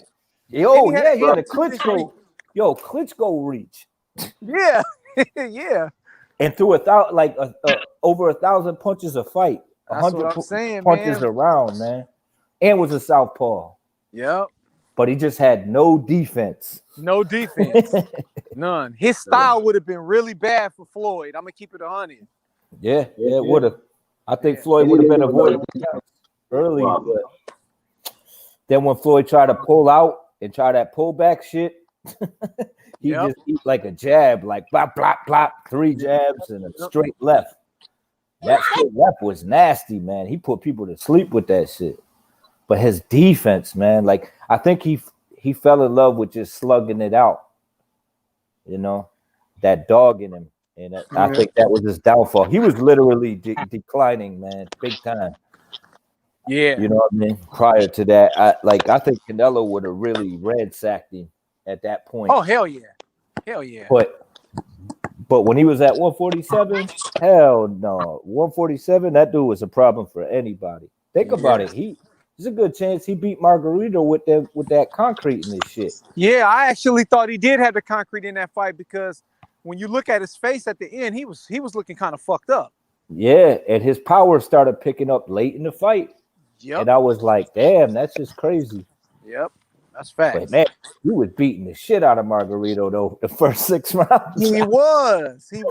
He had a Klitschko. Klitschko reach. Yeah, yeah. And threw over 1,000 punches a fight. 100 punches around, man. And was a southpaw. Yep. But he just had no defense. No defense. None. His style would have been really bad for Floyd. I'm going to keep it 100. Yeah, it would have. I think Floyd would have been avoided early. Then when Floyd tried to pull out and try that pullback shit, he just eat like a jab, like blop, blop, blop, 3 jabs and a straight left. That straight left was nasty, man. He put people to sleep with that shit. But his defense, man, like I think he fell in love with just slugging it out, that dog in him, and I think that was his downfall. He was literally declining, man, big time. Yeah, you know what I mean. Prior to that, I think Canelo would have really ransacked him at that point. Oh hell yeah. But when he was at 147, hell no, 147, that dude was a problem for anybody. Think about it, there's a good chance he beat Margarito with that concrete and this shit. Yeah, I actually thought he did have the concrete in that fight because when you look at his face at the end, he was looking kind of fucked up. Yeah, and his power started picking up late in the fight. Yep. And I was like, damn, that's just crazy. Yep, that's facts. But man, he was beating the shit out of Margarito though the first 6 rounds. He was. He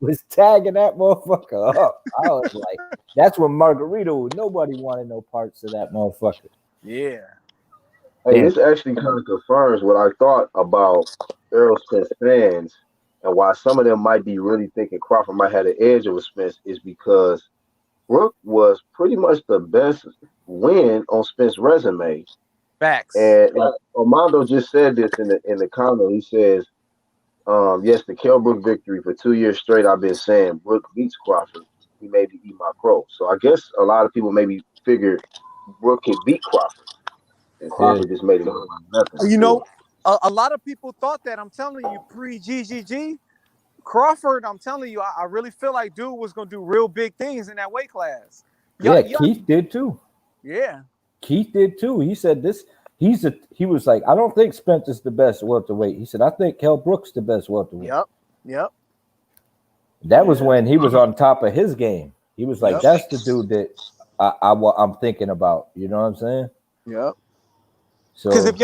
was tagging that motherfucker up. I was like, that's when Margarito, nobody wanted no parts of that motherfucker. Yeah. Hey, this actually kind of confirms what I thought about Errol Spence fans and why some of them might be really thinking Crawford might have an edge over Spence is because Brook was pretty much the best win on Spence's resume. Facts. And Armando just said this in the comment. He says, yes, the Kell Brook victory for 2 years straight. I've been saying Brook beats Crawford. He maybe eat my crow. So I guess a lot of people maybe figured Brook could beat Crawford. And Crawford just made it nothing. A lot of people thought that. I'm telling you, pre-GGG, Crawford, I'm telling you, I really feel like dude was going to do real big things in that weight class. Keith did too. Yeah. Keith did too. He said this. He was like, I don't think Spence is the best welterweight. He said, I think Kell Brook's the best welterweight. Yep. That was when he was on top of his game. He was like, that's the dude that I'm thinking about. You know what I'm saying? Yep. So if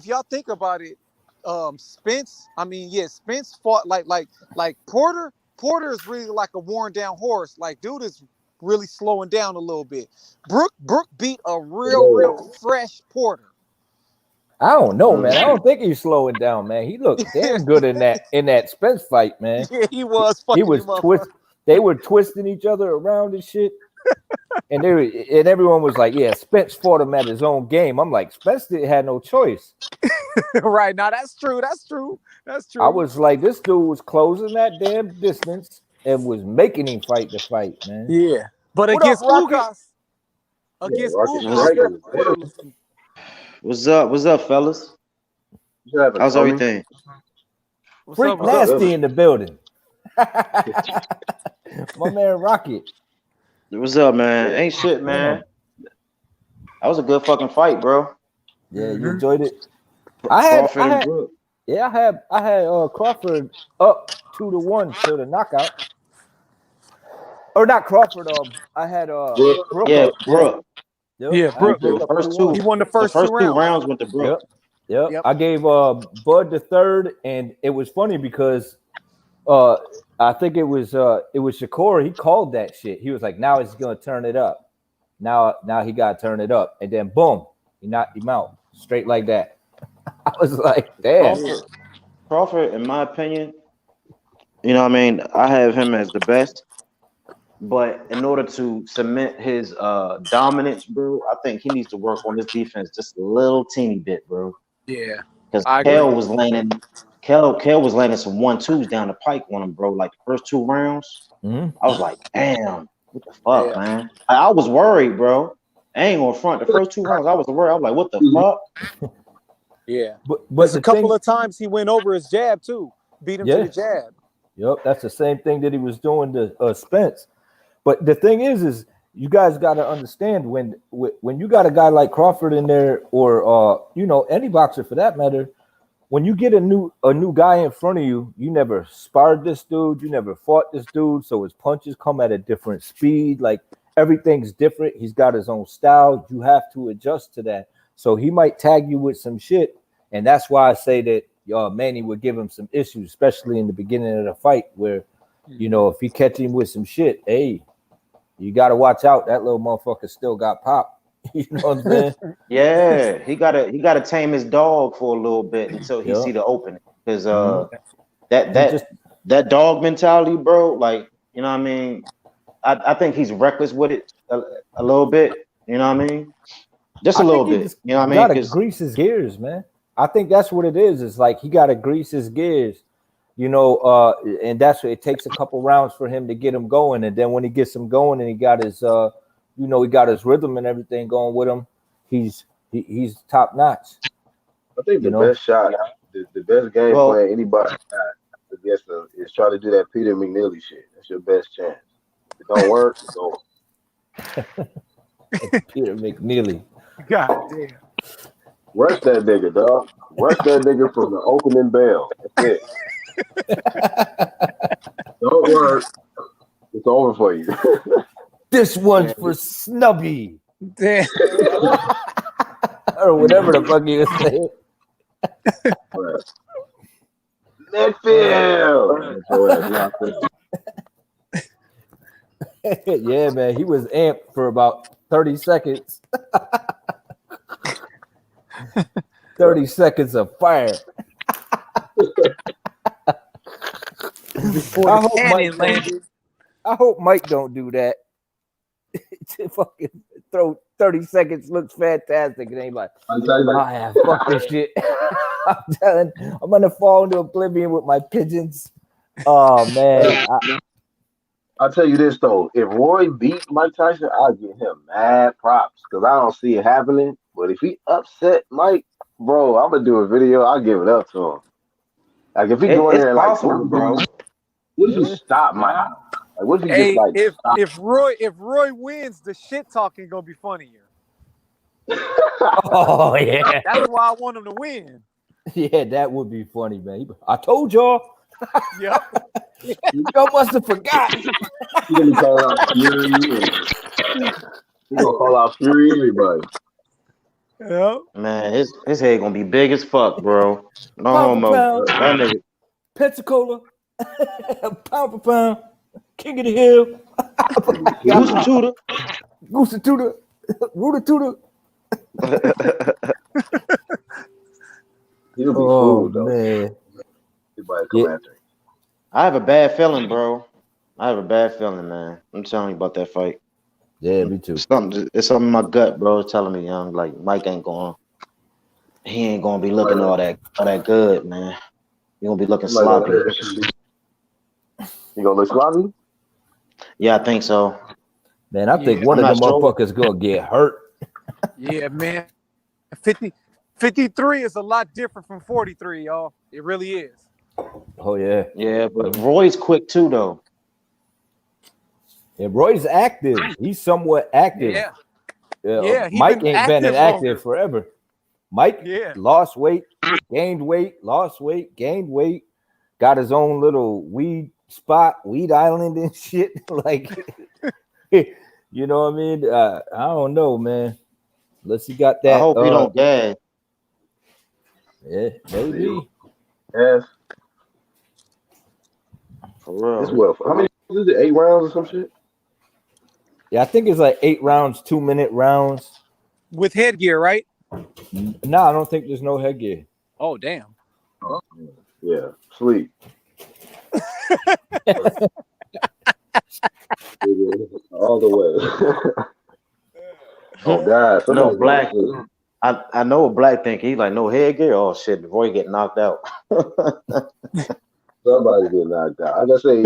y'all think about it, Spence, Spence fought like Porter. Porter is really like a worn down horse. Like, dude is really slowing down a little bit. Brook beat a real fresh Porter. I don't know, man. I don't think he's slowing down, man. He looked damn good in that Spence fight, man. Yeah, he was He fucking was him up. They were twisting each other around and shit. And everyone was like, yeah, Spence fought him at his own game. I'm like, Spence had no choice. Right. Now that's true. I was like, this dude was closing that damn distance and was making him fight the fight, man. Yeah. But What against up, Rocky? Ugas, What's up, fellas? How's everything? Freak Nasty in the building. My man Rocket. What's up, man? Ain't shit, man. That was a good fucking fight, bro. Yeah, you enjoyed it. I had Crawford up 2-1 to the knockout. Or not Crawford. I had Brook. Yeah, up. Brook. Yep. Brook. He won the first two rounds with the Brook. Yep. I gave Bud the third, and it was funny because I think it was Shakur. He called that shit. He was like, now he's gonna turn it up. Now he gotta turn it up, and then boom, he knocked him out straight like that. I was like, damn. Crawford, in my opinion, you know what I mean, I have him as the best. But in order to cement his dominance, bro, I think he needs to work on his defense just a little teeny bit, bro. Yeah. Because Kel was landing some 1-2s down the pike on him, bro. Like the first 2 rounds. Mm-hmm. I was like, damn, what the fuck, man? I was worried, bro. I ain't gonna front. The first 2 rounds, I was worried. I was like, what the fuck? Yeah. But a couple of times he went over his jab too. Beat him to the jab. Yep, that's the same thing that he was doing to Spence. But the thing is you guys got to understand when you got a guy like Crawford in there, or any boxer for that matter, when you get a new guy in front of you, you never sparred this dude, you never fought this dude, so his punches come at a different speed. Like everything's different. He's got his own style. You have to adjust to that. So he might tag you with some shit, and that's why I say that Manny would give him some issues, especially in the beginning of the fight, where if he catch him with some shit, hey. You got to watch out. That little motherfucker still got pop. You know what I'm saying? Yeah, he gotta tame his dog for a little bit until he see the opening. Because that dog mentality, bro. Like, you know what I mean? I think he's reckless with it a little bit. You know what I mean? Just a little bit. You know what I mean? Got to grease his gears, man. I think that's what it is. It's like he got to grease his gears. And that's what it takes a couple rounds for him to get him going. And then when he gets him going and he got his, he got his rhythm and everything going with him, he's top notch. I think the best shot, the best game plan anybody has is try to do that Peter McNeely shit. That's your best chance. If it don't work, it's over. Peter McNeely. God damn. Rush that nigga, dog. Rush that nigga from the opening bell. That's it. Don't work. It's over for you. This one's for Snubby. Damn. Or whatever the fuck you saying. Midfield. Yeah, man. He was amped for about 30 seconds. 30 seconds of fire. I hope Mike don't do that. To fucking throw 30 seconds looks fantastic. And ain't like, fuck this shit. I'm gonna fall into oblivion with my pigeons. Oh man. I'll tell you this though. If Roy beat Mike Tyson, I'll give him mad props because I don't see it happening. But if he upset Mike, bro, I'm gonna do a video. I'll give it up to him. Like if he go in there and possible, bro. What if you stop Mike? Like what if you just like if Roy wins, the shit talking gonna be funnier. Oh yeah. That's why I want him to win. Yeah, that would be funny, man. I told y'all. Yep. Y'all must have forgot. He's gonna call out Fury. He's gonna call out Fury, everybody. Yep. Man, his head gonna be big as fuck, bro. No homo. That nigga. Pensacola. Pound for pound, king of the hill. Goose Tudor. Goose Tudor, Rooter Tudor. He'll be Oh fooled, though. man, Everybody come Yeah. after him. I have a bad feeling, bro. I have a bad feeling, man. I'm telling you about that fight. yeah, me too. It's something in my gut, bro. It's telling me, young, like Mike ain't going. He ain't gonna be looking all that good, man. He gonna be looking sloppy. You gonna look sloppy? Yeah, I think so. Man, I think one I'm of them not sure. motherfuckers gonna get hurt. Yeah, man. 53 is a lot different from 43, y'all. It really is. Oh yeah, Yeah, but Roy's quick too, though. and Roy's active. He's somewhat active. Yeah. Yeah, Yeah, he Mike been ain't been active active longer. forever. Mike Yeah. lost weight, gained weight, lost weight, gained weight, got his own little weed spot, weed island and shit. Like, you know what I mean? I don't know, man. Unless he got that. I hope he don't gag. Yeah, maybe. Yes. For real. This well. How many is it? 8 rounds or some shit? Yeah, I think it's like 8 rounds, 2-minute rounds. With headgear, right? No, I don't think there's no headgear. Oh, damn. Yeah. Sleep. All the way. Oh God. No, somebody- Black. I know what Black think. He like no headgear. Oh shit, before he get knocked out. Somebody get knocked out. I gotta say,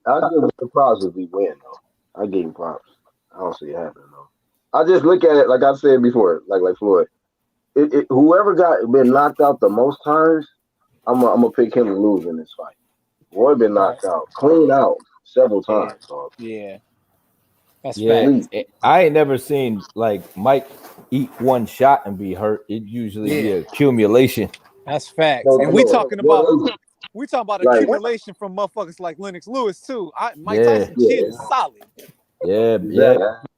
I give him props if he win though. I give him props. I don't see it happening though. I just look at it like I said before, like Floyd. Whoever been knocked out the most times, I'm gonna pick him to lose in this fight. Roy been knocked out, clean out several times. So. Yeah. That's Yeah, fact. I ain't never seen like Mike eat one shot and be hurt. It usually be accumulation. That's facts. No, And no, we no. talking about Like- accumulation from motherfuckers like Lennox Lewis too. Mike Yeah. Tyson shit is solid. Yeah,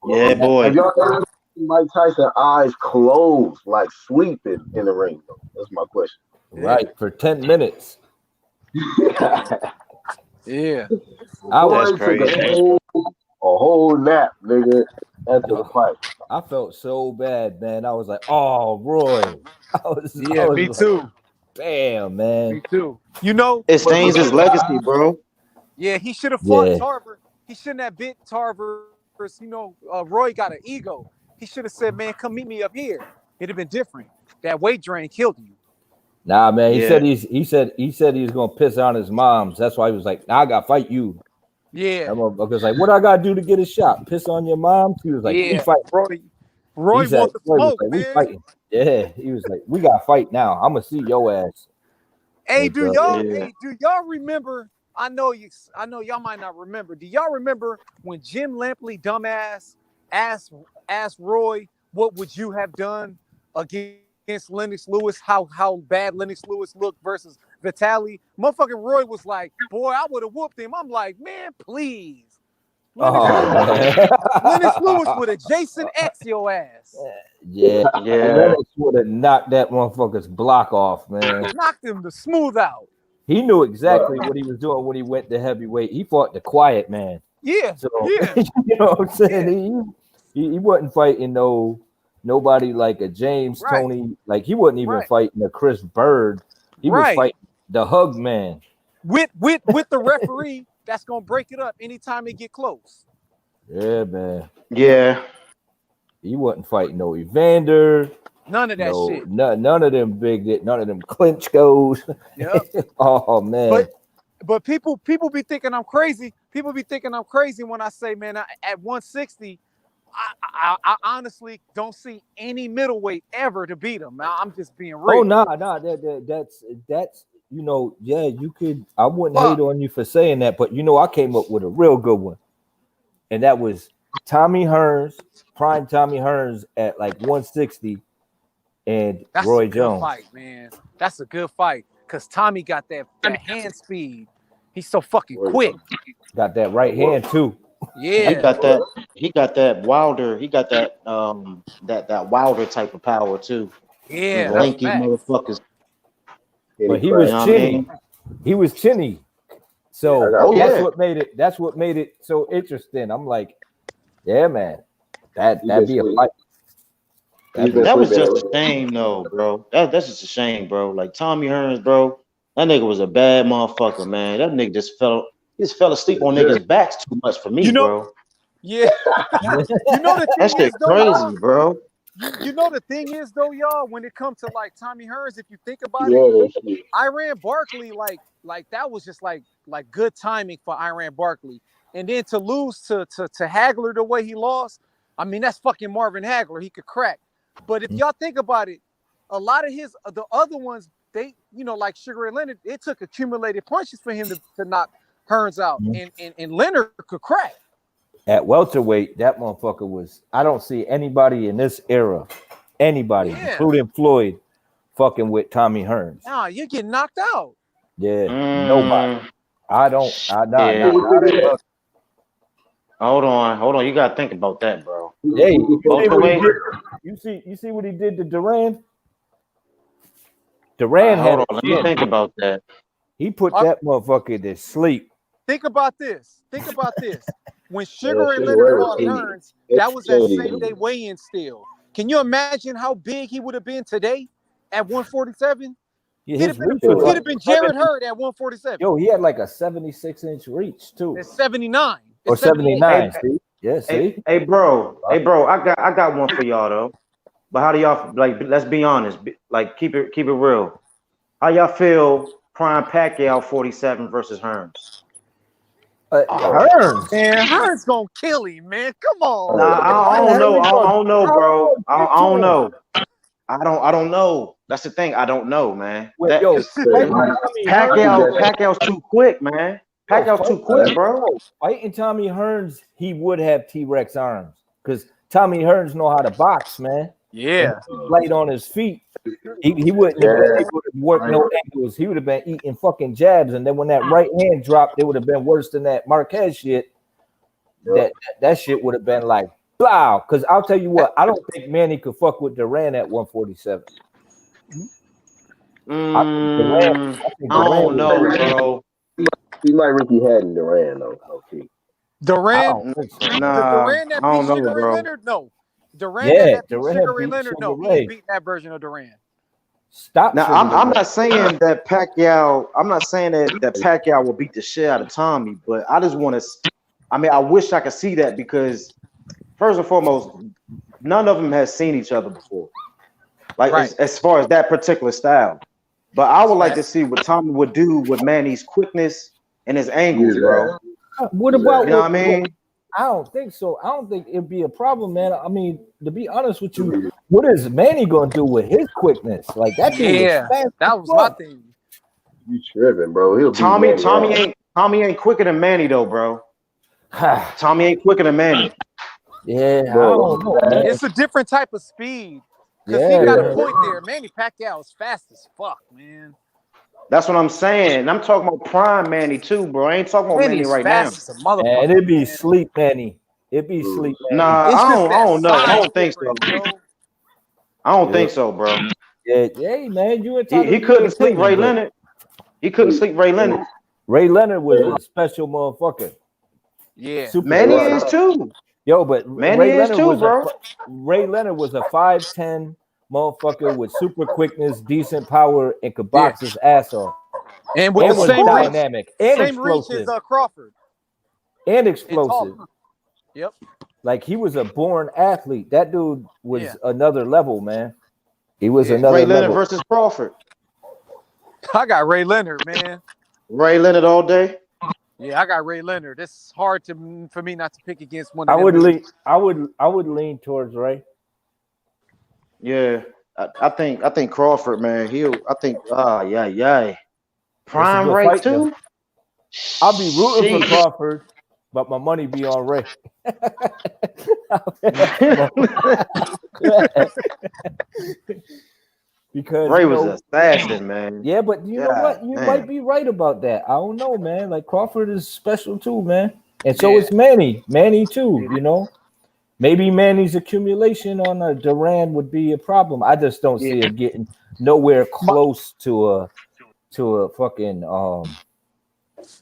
Yeah, boy. Have y'all ever seen Mike Tyson eyes closed, like sleeping in the ring? Though? That's my question. right. For 10 minutes. Yeah. I Boy was That's took crazy. a whole nap, nigga, after the fight. I felt so bad, man. I was like, oh, Roy. I was Me like, too. Damn, man. Me too. You know, It stains his legacy, bro. yeah, he should have fought Yeah. Tarver. He shouldn't have bit Tarver. You know, Roy got an ego. He should have said, man, come meet me up here. It'd have been different. That weight drain killed you. Nah, man. He Yeah. said he said he was gonna piss on his mom's. That's why he was like, nah, I gotta fight you. Yeah. That motherfucker's like, what I gotta do to get a shot? Piss on your mom? He was like, we Yeah. fight. Roy He said, wants the Roy was smoke, like, we man. fighting. Yeah, he was like, we gotta fight now. I'm gonna see your ass. Hey, do y'all Yeah. remember? I know y'all might not remember. Do y'all remember when Jim Lampley dumbass asked Roy, what would you have done against Lennox Lewis? How bad Lennox Lewis looked versus Vitaly? Motherfucking Roy was like, boy, I would have whooped him. I'm like, man, please. Lennox Lewis would have Jason X your ass. Yeah. Yeah. Lennox would have knocked that motherfucker's block off, man. Knocked him to smooth out. He knew exactly what he was doing when he went to heavyweight. He fought the quiet man. Yeah. So Yeah. you know what I'm saying? He wasn't fighting nobody like a James Right. Toney. Like he wasn't even Right. fighting a Chris Bird. He was Right. fighting the hug man. With the referee that's gonna break it up anytime they get close. Yeah, man. Yeah. He wasn't fighting no Evander. None of that shit. None of them none of them clinch goes. Yep. Oh man. But people be thinking I'm crazy. People be thinking I'm crazy when I say, man, at 160, I honestly don't see any middleweight ever to beat him. I'm just being real. Oh no, that's you know, yeah, you could. I wouldn't hate on you for saying that, but you know, I came up with a real good one, and that was Tommy Hearns, prime Tommy Hearns at like 160, and That's Roy a good Jones. fight, man. That's a good fight because Tommy got that hand speed. He's so fucking quick. Got that right hand too. Yeah. He got that Wilder. He got that that Wilder type of power too. Yeah. Them lanky That's facts. motherfuckers. But he was You know what I chinny. mean? He was chinny. So Yeah, that's what made it so interesting. I'm like, yeah, man, that'd be a fight. That was just a shame, though, bro. That's just a shame, bro. Like Tommy Hearns, bro. That nigga was a bad motherfucker, man. That nigga just fell asleep on niggas' backs too much for me, bro. Yeah. You know the That thing shit is though, crazy, bro. you know the thing is though, y'all, when it comes to like Tommy Hearns, if you think about it, Iran Barkley, like that was just like good timing for Iran Barkley. And then to lose to Hagler the way he lost, I mean, that's fucking Marvin Hagler. He could crack. But if y'all think about it, a lot of the other ones, they, like Sugar Ray Leonard, it took accumulated punches for him to knock Hearns out. And Leonard could crack. At welterweight, that motherfucker was. I don't see anybody in this era, including Floyd, fucking with Tommy Hearns. Nah, you get knocked out. Yeah, nobody. I don't. Hold on. You gotta think about that, bro. Hey, welterweight. You see what he did to Duran? Duran had. Hold on. Let me think about that. He put that motherfucker to sleep. Think about this. When Sugar Ray Leonard fought Hearns, that was that same day weigh-in still. Can you imagine how big he would have been today at 147? Yeah, he'd have been Jared Hurd at 147. Yo, he had like a 76-inch reach too. It's 79. Or 79. Yeah, see? Hey, bro. I got one for y'all though. But how do y'all like? Let's be honest. Like, keep it real. How y'all feel? Prime Pacquiao 47 versus Hearns. Hearns, man, Hearns gonna kill him, man. Come on. Nah, I don't know, bro. I don't know. I don't know. That's the thing. I don't know, man. Pacquiao's too quick, man. Pacquiao's too quick, bro. Fighting Tommy Hearns, he would have T-Rex arms because Tommy Hearns know how to box, man. Yeah, light on his feet. He wouldn't have been able to work no angles. He would have been eating fucking jabs, and then when that right hand dropped, it would have been worse than that Marquez shit. That shit would have been like blah. Because I'll tell you what, I don't think Manny could fuck with Duran at 147. I don't know, bro. He might Ricky Hatton Duran though. Okay. Duran, Duran that beat Sugar Ray Leonard, no. Duran that beat Sugar Ray Leonard, no. He beat that version of Duran. Stop. Now I'm not saying that Pacquiao. I'm not saying that Pacquiao will beat the shit out of Tommy, but I just want to. I mean, I wish I could see that because first and foremost, none of them has seen each other before. Like as far as that particular style, but I would like to see what Tommy would do with Manny's quickness and his angles, bro. What about you know what I mean? I don't think so. I don't think it'd be a problem, man. I mean, to be honest with you, what is Manny gonna do with his quickness? Like that dude that was my thing. You tripping, bro? Tommy ain't quicker than Manny though, bro. Tommy ain't quicker than Manny. Yeah, I don't know, man. It's a different type of speed. Because he got a point there. Manny Pacquiao is fast as fuck, man. That's what I'm saying. I'm talking about prime Manny too, bro. I ain't talking about Manny right now. And it'd be sleep Manny. It'd be sleep Manny. Nah, I don't know. I don't think so. I don't think so, bro. Yeah, man. He couldn't sleep Ray Leonard. He couldn't sleep Ray Leonard. Ray Leonard was a special motherfucker. Yeah. Manny is too. Yo, but Manny is too, bro. Ray Leonard was a 5'10" motherfucker with super quickness, decent power, and could box his ass off. And with the same dynamic and same reach as Crawford. And explosive. Yep. Like he was a born athlete. That dude was another level, man. He was another Ray Leonard level. versus Crawford. I got Ray Leonard, man. Ray Leonard all day. Yeah, I got Ray Leonard. It's hard for me not to pick against one. I would lean towards Ray. Yeah, I think Crawford, man. Prime Ray too. I'll be rooting for Crawford, but my money be on Ray. Because Ray was an assassin, man. Yeah, but you know what? You might be right about that. I don't know, man. Like Crawford is special too, man. And so is Manny. Manny too, you know. Maybe Manny's accumulation on a Duran would be a problem. I just don't see it getting nowhere close to a fucking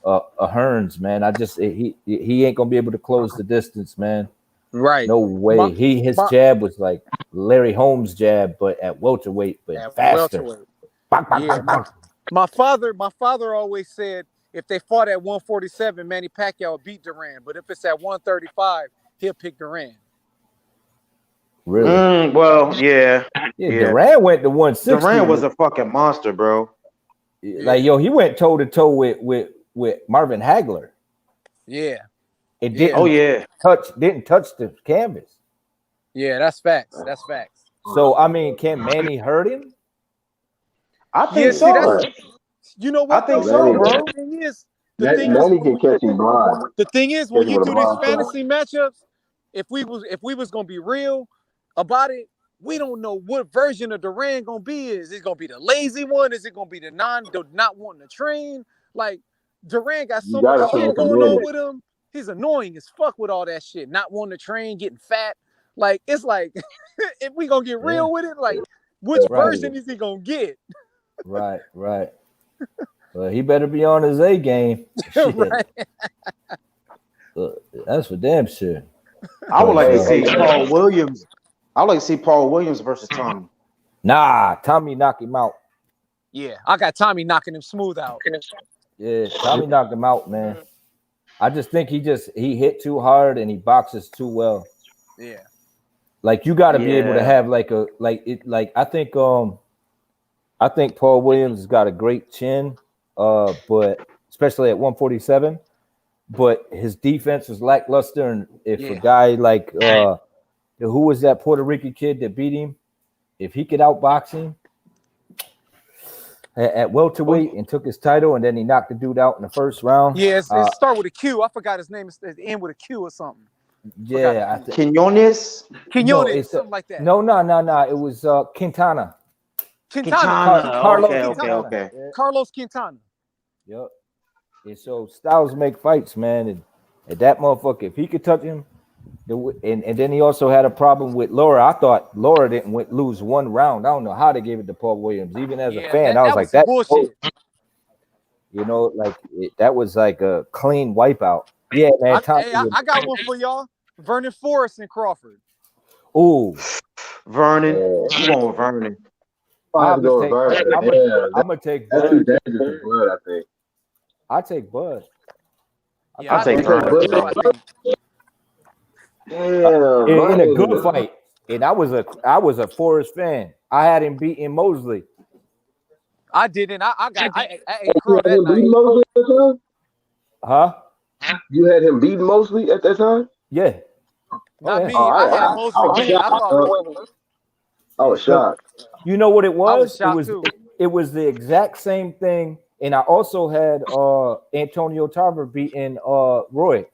Hearns, man. He ain't gonna be able to close the distance, man. Right. No way. His jab was like Larry Holmes' jab, but at welterweight, but faster. Welterweight. Yeah, my father always said if they fought at 147, Manny Pacquiao would beat Duran, but if it's at 135, he'll pick Duran. Really? Well, yeah. Duran went to 160. Duran was a fucking monster, bro. Like, yo, he went toe to toe with Marvin Hagler. Yeah. It didn't didn't touch the canvas. Yeah, that's facts. That's facts. So I mean, can Manny hurt him? I think so. You know what? I think so, bro. Manny can catch him blind. The thing is, when you do these fantasy matchups, if we was gonna be real about it, we don't know what version of Duran gonna be. Is it gonna be the lazy one? Is it gonna be the not wanting to train? Like Duran got so much shit going on with him. He's annoying as fuck with all that shit. Not wanting to train, getting fat. Like it's like if we gonna get real with it, like which version is he gonna get? Right. Well, he better be on his A game. Right. That's for damn sure. I would like to see Paul Williams. I would like to see Paul Williams versus Tommy. Nah, Tommy knocked him out. Yeah, I got Tommy knocking him smooth out. Yeah, Tommy knocked him out, man. I just think he hit too hard and he boxes too well. Yeah. Like you got to be able to have I think Paul Williams has got a great chin, but especially at 147. But his defense was lackluster, and if a guy like who was that Puerto Rican kid that beat him, if he could outbox him at welterweight and took his title, and then he knocked the dude out in the first round. Yeah, it start with a Q. I forgot his name. It's end with a Q or something. Yeah, Quinones, something like that. No. It was Quintana. Carlos Quintana. Okay. Carlos Quintana. Yep. And so styles make fights, man. And that motherfucker, if he could touch him, and then he also had a problem with Laura. I thought Laura didn't lose one round. I don't know how they gave it to Paul Williams. Even as a fan, I was like, that's bullshit. You know, like that was like a clean wipeout. Yeah, man. I got one for y'all. Vernon Forrest and Crawford. Ooh. Vernon. You going with Vernon. I'm gonna take Bud. That's too dangerous for Bud, I think. I take Bud. I'll take Bud. In a good fight. And I was a Forrest fan. I had him beating Mosley. I didn't. I ate crow that night. Mosley at the time? Huh? You had him beat Mosley at that time? Yeah. Not me. I had Mosley. I was shocked. You know what it was? Too. It was the exact same thing. And I also had Antonio Tarver beating Roy.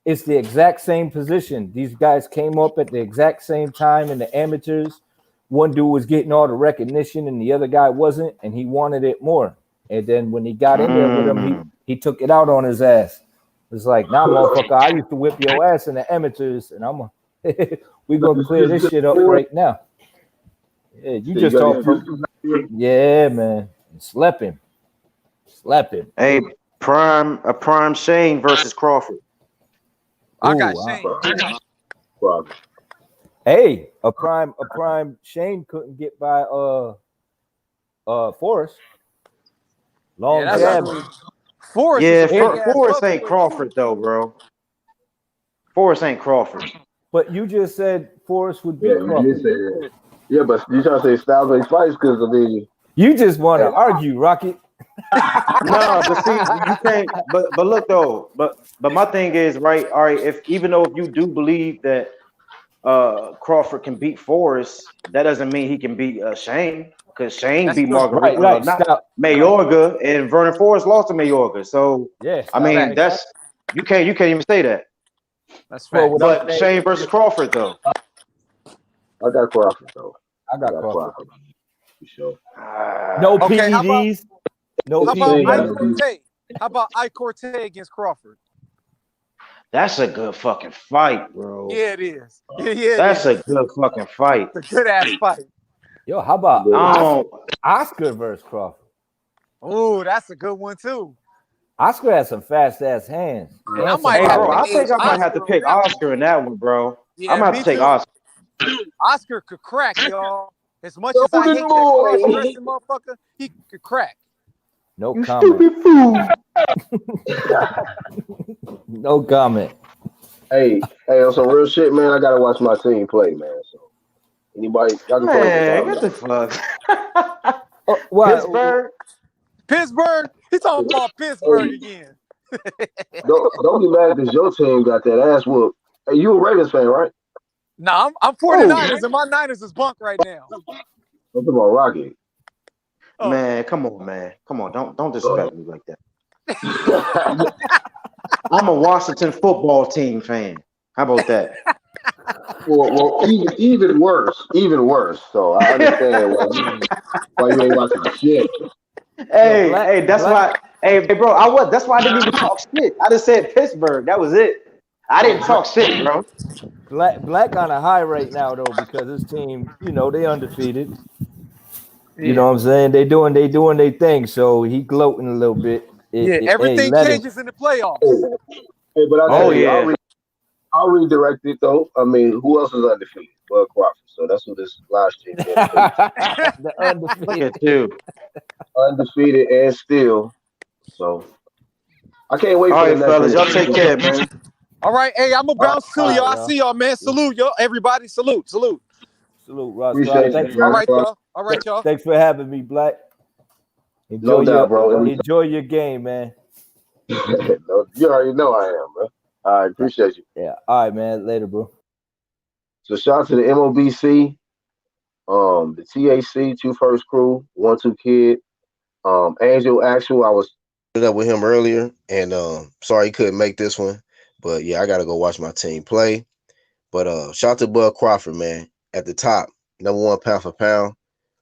It's the exact same position. These guys came up at the exact same time in the amateurs. One dude was getting all the recognition and the other guy wasn't, and he wanted it more. And then when he got in there with him, he took it out on his ass. It's like, nah, motherfucker, I used to whip your ass in the amateurs, and we're gonna clear this shit up right now. Yeah, you just talk from, yeah, man. Slap him. Hey, prime Shane versus Crawford. I got Shane. Hey, a prime Shane couldn't get by Forrest. Long jab. Forrest ain't Crawford though, bro. Forrest ain't Crawford. But you just said Forrest would beat Crawford. Yeah, but you trying to say styles make fights because of the. You just want to argue, Rocket. No, but see, you can't. But look though. But my thing is right. All right. If you do believe that Crawford can beat Forrest, that doesn't mean he can beat Shane, because Shane beat Margarita, not Mayorga, and Vernon Forrest lost to Mayorga. So yeah, I mean that's you can't even say that. That's fair. But Shane versus Crawford though. I got Crawford though. I got Crawford for sure. No PEDs. How about Ike Cortez against Crawford? That's a good fucking fight, bro. Yeah, it is. Yeah, that's a good fucking fight. It's a good ass fight. Yo, how about Oscar versus Crawford? Oh, that's a good one too. Oscar has some fast ass hands. Yeah, I And some might Hey, have bro, to power. I age think I might have to Oscar on pick that one. Oscar in that one, bro. I'm Yeah, gonna have me to take too. Oscar. Oscar could crack, y'all. As much as I Golden hate that boy. cross-dressing motherfucker, he could crack. No You comment. stupid fool. No comment. Hey, on some real shit, man. I gotta watch my team play, man. So anybody, y'all can close this Man, out, what man. the fuck? Oh, what? Pittsburgh? Pittsburgh, he talking about Pittsburgh Hey, again. don't be mad because your team got that ass whoop. Hey, you a Ravens fan, right? Nah, I'm Oh, 49ers, and my Niners is bunk right now. I'm talking about Rocky. Oh, Man, come on, man. Come on, don't Uh, disrespect me like that. I'm a Washington football team fan. How about that? well, even worse, even worse. So I understand why you ain't watching shit. Yo, Hey, black, hey, that's black, why. Hey, bro, that's why I didn't even talk shit. I just said Pittsburgh. That was it. I Oh, didn't talk shit, bro. black on a high right now though because his team, they undefeated. You know yeah. what I'm saying? They doing their thing. So he gloating a little bit. Yeah, Hey, everything let him. changes in the playoffs. oh. Hey, but I Oh tell you, yeah. I'll redirect it though. I mean, who else is undefeated? Bud Crawford. So that's who this last team is dedicated to. The Look undefeated. at you. Undefeated and still. So I can't wait All for the right, next fellas, one. y'all take care, man. All right, hey, I'm gonna All right, bounce to All y'all. right, I y'all. see y'all, man. Salute, y'all. Everybody, salute, salute. Salute, Ross. appreciate you, Thanks, All man. right, y'all. All right, y'all. thanks for having me, Black. Enjoy No doubt, your bro. enjoy your game, man. No, you already know I am, bro. All right, appreciate you. Yeah. All right, man. Later, bro. So shout out to the MOBC, the TAC, Two First Crew, 1-2 Kid, Angel Actual. I was up with him earlier, and sorry he couldn't make this one, but yeah, I gotta go watch my team play. But shout out to Bud Crawford, man, at the top, #1 pound for pound.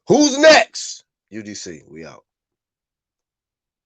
Who's next? UGC, we out.